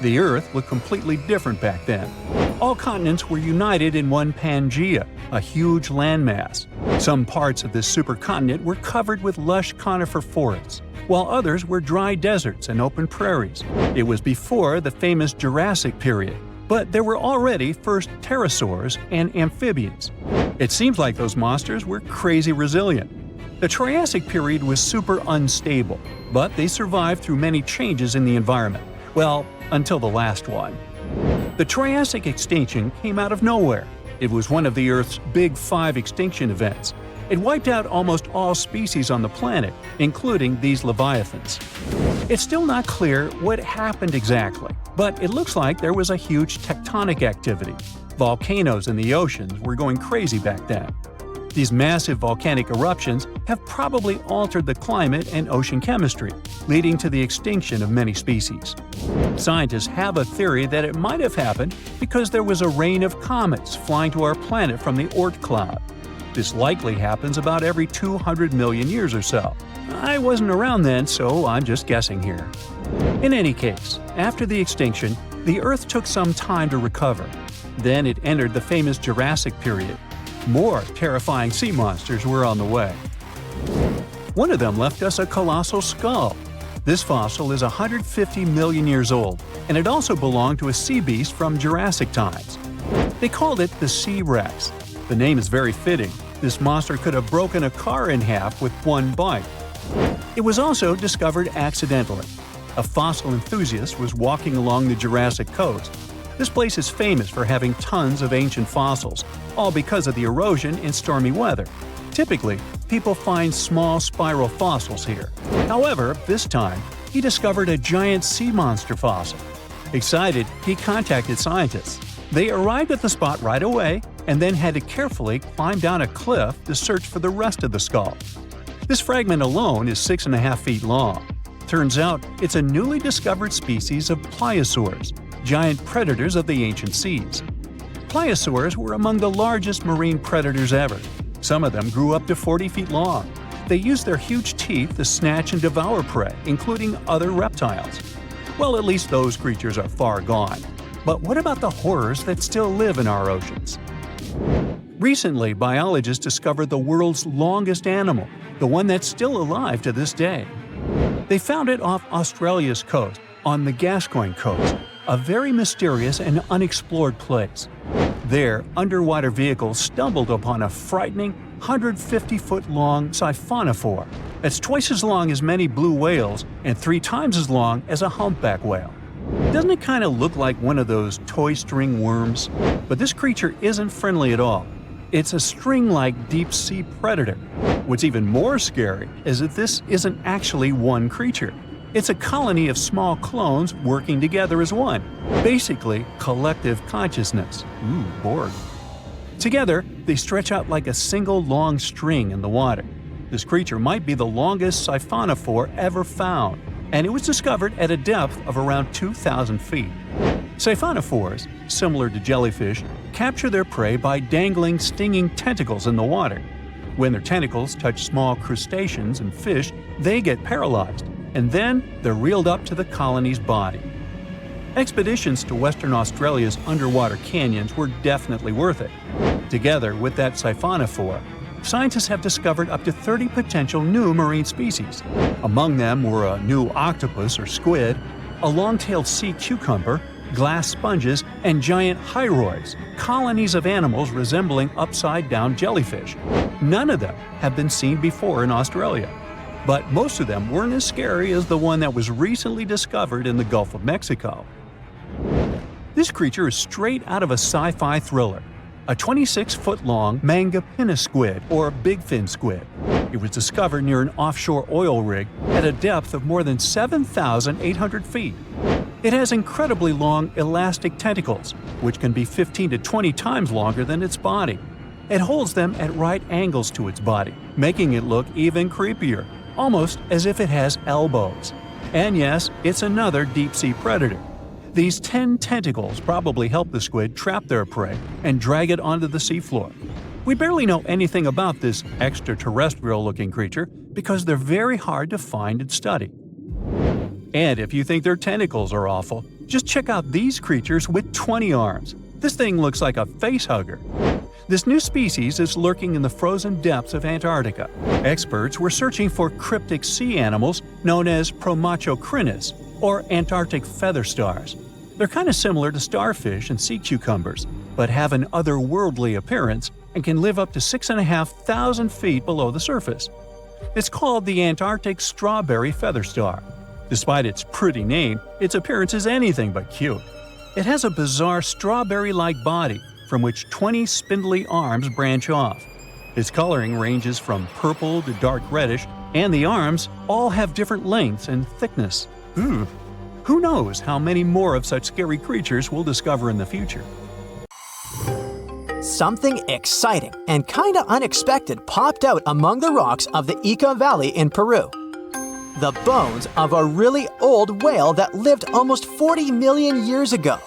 The Earth looked completely different back then. All continents were united in one Pangaea, a huge landmass. Some parts of this supercontinent were covered with lush conifer forests, while others were dry deserts and open prairies. It was before the famous Jurassic period, but there were already first pterosaurs and amphibians. It seems like those monsters were crazy resilient. The Triassic period was super unstable, but they survived through many changes in the environment. Well, until the last one. The Triassic extinction came out of nowhere. It was one of the Earth's big 5 extinction events. It wiped out almost all species on the planet, including these leviathans. It's still not clear what happened exactly, but it looks like there was a huge tectonic activity. Volcanoes in the oceans were going crazy back then. These massive volcanic eruptions have probably altered the climate and ocean chemistry, leading to the extinction of many species. Scientists have a theory that it might have happened because there was a rain of comets flying to our planet from the Oort cloud. This likely happens about every 200 million years or so. I wasn't around then, so I'm just guessing here. In any case, after the extinction, the Earth took some time to recover. Then it entered the famous Jurassic period. More terrifying sea monsters were on the way. One of them left us a colossal skull. This fossil is 150 million years old, and it also belonged to a sea beast from Jurassic times. They called it the Sea Rex. The name is very fitting. This monster could have broken a car in half with one bite. It was also discovered accidentally. A fossil enthusiast was walking along the Jurassic coast. This place is famous for having tons of ancient fossils, all because of the erosion in stormy weather. Typically, people find small spiral fossils here. However, this time, he discovered a giant sea monster fossil. Excited, he contacted scientists. They arrived at the spot right away and then had to carefully climb down a cliff to search for the rest of the skull. This fragment alone is 6.5 feet long. Turns out it's a newly discovered species of pliosaurs, giant predators of the ancient seas. Pliosaurs were among the largest marine predators ever. Some of them grew up to 40 feet long. They used their huge teeth to snatch and devour prey, including other reptiles. Well, at least those creatures are far gone. But what about the horrors that still live in our oceans? Recently, biologists discovered the world's longest animal, the one that's still alive to this day. They found it off Australia's coast, on the Gascoyne coast, a very mysterious and unexplored place. There, underwater vehicles stumbled upon a frightening 150-foot-long siphonophore. That's twice as long as many blue whales and 3 times as long as a humpback whale. Doesn't it kind of look like one of those toy string worms? But this creature isn't friendly at all. It's a string-like deep-sea predator. What's even more scary is that this isn't actually one creature. It's a colony of small clones working together as one. Basically, collective consciousness. Ooh, Borg. Together, they stretch out like a single long string in the water. This creature might be the longest siphonophore ever found, and it was discovered at a depth of around 2,000 feet. Siphonophores, similar to jellyfish, capture their prey by dangling stinging tentacles in the water. When their tentacles touch small crustaceans and fish, they get paralyzed, and then they're reeled up to the colony's body. Expeditions to Western Australia's underwater canyons were definitely worth it. Together with that siphonophore, scientists have discovered up to 30 potential new marine species. Among them were a new octopus or squid, a long-tailed sea cucumber, glass sponges, and giant hyroids, colonies of animals resembling upside-down jellyfish. None of them have been seen before in Australia, but most of them weren't as scary as the one that was recently discovered in the Gulf of Mexico. This creature is straight out of a sci-fi thriller. a 26-foot-long manga pinna squid, or bigfin squid. It was discovered near an offshore oil rig at a depth of more than 7,800 feet. It has incredibly long, elastic tentacles, which can be 15 to 20 times longer than its body. It holds them at right angles to its body, making it look even creepier, almost as if it has elbows. And yes, it's another deep-sea predator. These 10 tentacles probably help the squid trap their prey and drag it onto the seafloor. We barely know anything about this extraterrestrial-looking creature because they're very hard to find and study. And if you think their tentacles are awful, just check out these creatures with 20 arms. This thing looks like a facehugger. This new species is lurking in the frozen depths of Antarctica. Experts were searching for cryptic sea animals known as Promachocrinus, or Antarctic feather stars. They're kind of similar to starfish and sea cucumbers, but have an otherworldly appearance and can live up to 6,500 feet below the surface. It's called the Antarctic strawberry feather star. Despite its pretty name, its appearance is anything but cute. It has a bizarre strawberry-like body from which 20 spindly arms branch off. Its coloring ranges from purple to dark reddish, and the arms all have different lengths and thickness. Who knows how many more of such scary creatures we'll discover in the future? Something exciting and kinda unexpected popped out among the rocks of the Ica Valley in Peru. The bones of a really old whale that lived almost 40 million years ago.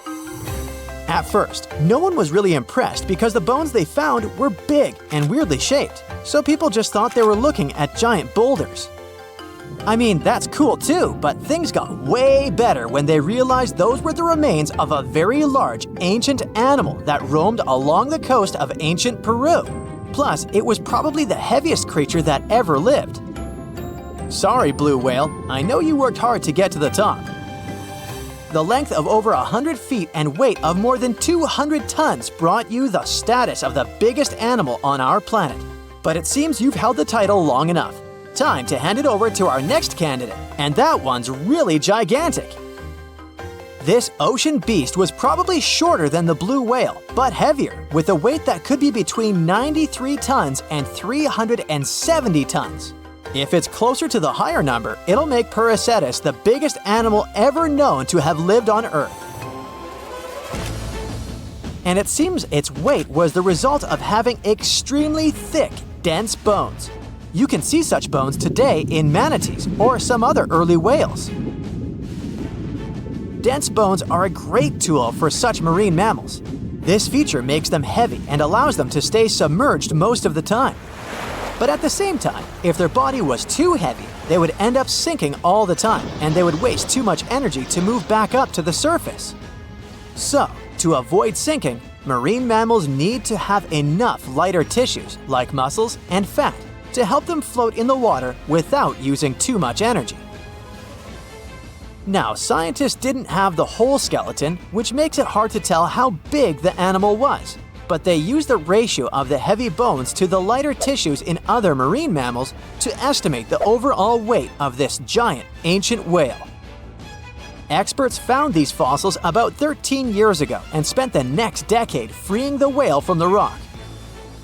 At first, no one was really impressed because the bones they found were big and weirdly shaped, so people just thought they were looking at giant boulders. I mean, that's cool too, but things got way better when they realized those were the remains of a very large, ancient animal that roamed along the coast of ancient Peru. Plus, it was probably the heaviest creature that ever lived. Sorry, blue whale, I know you worked hard to get to the top. The length of over 100 feet and weight of more than 200 tons brought you the status of the biggest animal on our planet. But it seems you've held the title long enough. Time to hand it over to our next candidate, and that one's really gigantic. This ocean beast was probably shorter than the blue whale, but heavier, with a weight that could be between 93 tons and 370 tons. If it's closer to the higher number, it'll make Perseus the biggest animal ever known to have lived on Earth. And it seems its weight was the result of having extremely thick, dense bones. You can see such bones today in manatees or some other early whales. Dense bones are a great tool for such marine mammals. This feature makes them heavy and allows them to stay submerged most of the time. But at the same time, if their body was too heavy, they would end up sinking all the time, and they would waste too much energy to move back up to the surface. So, to avoid sinking, marine mammals need to have enough lighter tissues, like muscles and fat, to help them float in the water without using too much energy. Now, scientists didn't have the whole skeleton, which makes it hard to tell how big the animal was. But they used the ratio of the heavy bones to the lighter tissues in other marine mammals to estimate the overall weight of this giant ancient whale. Experts found these fossils about 13 years ago and spent the next decade freeing the whale from the rock.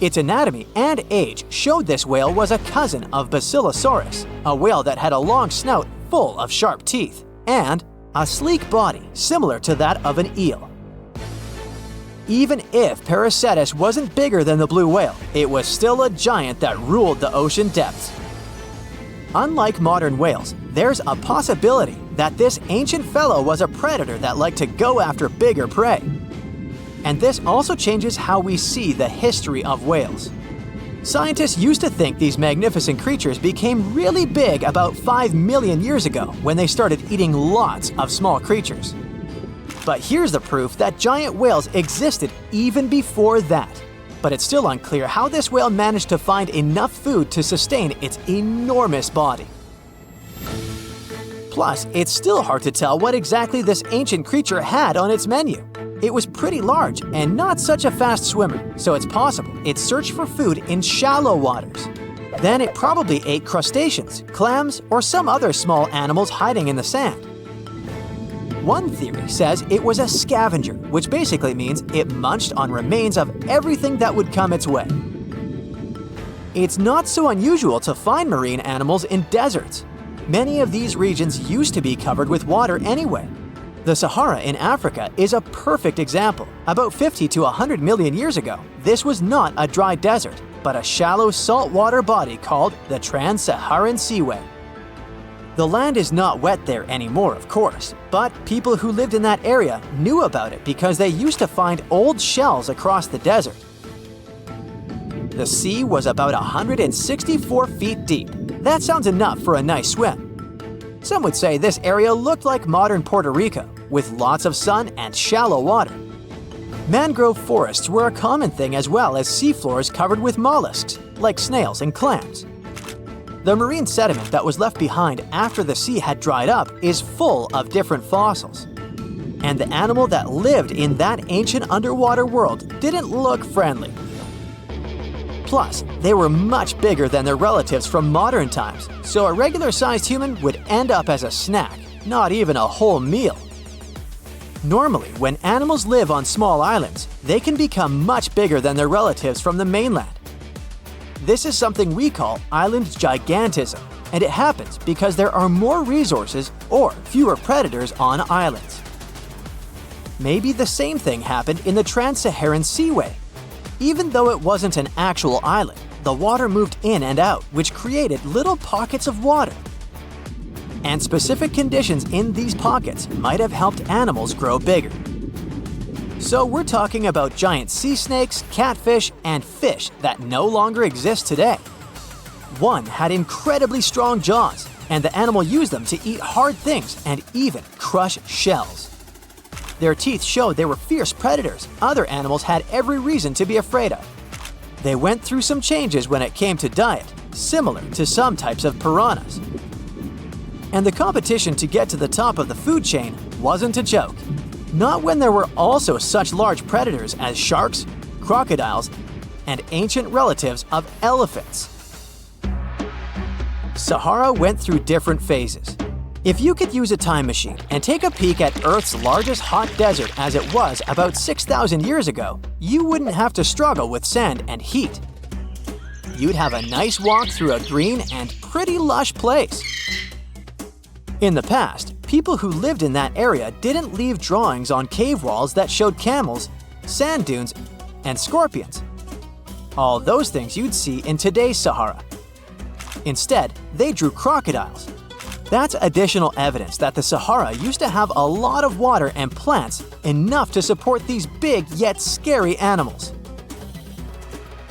Its anatomy and age showed this whale was a cousin of Basilosaurus, a whale that had a long snout full of sharp teeth, and a sleek body similar to that of an eel. Even if Perseus wasn't bigger than the blue whale, it was still a giant that ruled the ocean depths. Unlike modern whales, there's a possibility that this ancient fellow was a predator that liked to go after bigger prey. And this also changes how we see the history of whales. Scientists used to think these magnificent creatures became really big about 5 million years ago when they started eating lots of small creatures. But here's the proof that giant whales existed even before that. But it's still unclear how this whale managed to find enough food to sustain its enormous body. Plus, it's still hard to tell what exactly this ancient creature had on its menu. It was pretty large and not such a fast swimmer, so it's possible it searched for food in shallow waters. Then it probably ate crustaceans, clams, or some other small animals hiding in the sand. One theory says it was a scavenger, which basically means it munched on remains of everything that would come its way. It's not so unusual to find marine animals in deserts. Many of these regions used to be covered with water anyway. The Sahara in Africa is a perfect example. About 50 to 100 million years ago, this was not a dry desert, but a shallow saltwater body called the Trans-Saharan Seaway. The land is not wet there anymore, of course, but people who lived in that area knew about it because they used to find old shells across the desert. The sea was about 164 feet deep. That sounds enough for a nice swim. Some would say this area looked like modern Puerto Rico, with lots of sun and shallow water. Mangrove forests were a common thing as well as seafloors covered with mollusks, like snails and clams. The marine sediment that was left behind after the sea had dried up is full of different fossils. And the animal that lived in that ancient underwater world didn't look friendly. Plus, they were much bigger than their relatives from modern times, so a regular-sized human would end up as a snack, not even a whole meal. Normally, when animals live on small islands, they can become much bigger than their relatives from the mainland. This is something we call island gigantism, and it happens because there are more resources or fewer predators on islands. Maybe the same thing happened in the Trans-Saharan Seaway. Even though it wasn't an actual island, the water moved in and out, which created little pockets of water. And specific conditions in these pockets might have helped animals grow bigger. So we're talking about giant sea snakes, catfish, and fish that no longer exist today. One had incredibly strong jaws, and the animal used them to eat hard things and even crush shells. Their teeth showed they were fierce predators other animals had every reason to be afraid of. They went through some changes when it came to diet, similar to some types of piranhas. And the competition to get to the top of the food chain wasn't a joke. Not when there were also such large predators as sharks, crocodiles, and ancient relatives of elephants. Sahara went through different phases. If you could use a time machine and take a peek at Earth's largest hot desert as it was about 6,000 years ago, you wouldn't have to struggle with sand and heat. You'd have a nice walk through a green and pretty lush place. In the past, people who lived in that area didn't leave drawings on cave walls that showed camels, sand dunes, and scorpions. All those things you'd see in today's Sahara. Instead, they drew crocodiles. That's additional evidence that the Sahara used to have a lot of water and plants enough to support these big yet scary animals.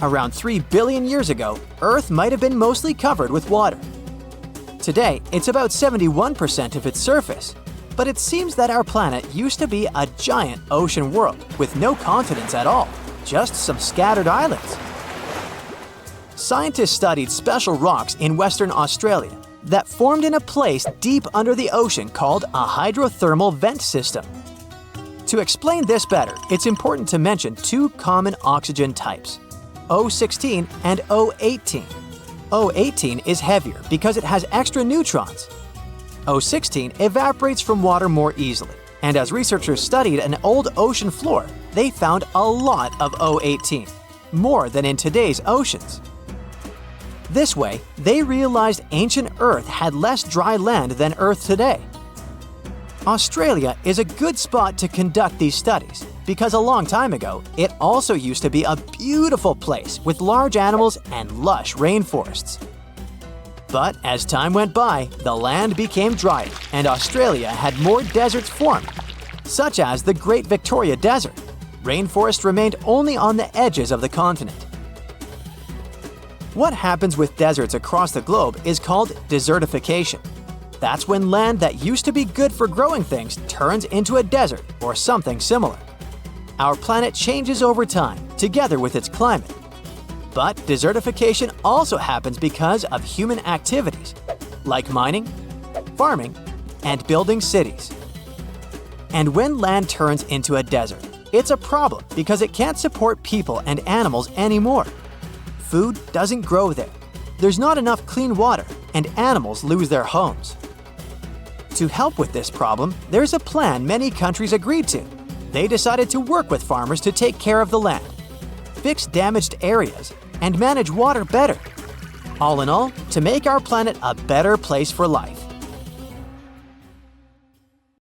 Around 3 billion years ago, Earth might have been mostly covered with water. Today, it's about 71% of its surface, but it seems that our planet used to be a giant ocean world with no continents at all, just some scattered islands. Scientists studied special rocks in Western Australia that formed in a place deep under the ocean called a hydrothermal vent system. To explain this better, it's important to mention two common oxygen types, O16 and O18. O18 is heavier because it has extra neutrons. O16 evaporates from water more easily, and as researchers studied an old ocean floor, they found a lot of O18, more than in today's oceans. This way, they realized ancient Earth had less dry land than Earth today. Australia is a good spot to conduct these studies because a long time ago, it also used to be a beautiful place with large animals and lush rainforests. But as time went by, the land became drier and Australia had more deserts formed, such as the Great Victoria Desert. Rainforest remained only on the edges of the continent. What happens with deserts across the globe is called desertification. That's when land that used to be good for growing things turns into a desert or something similar. Our planet changes over time, together with its climate. But desertification also happens because of human activities, like mining, farming, and building cities. And when land turns into a desert, it's a problem because it can't support people and animals anymore. Food doesn't grow there. There's not enough clean water, and animals lose their homes. To help with this problem, there's a plan many countries agreed to. They decided to work with farmers to take care of the land, fix damaged areas, and manage water better. All in all, to make our planet a better place for life.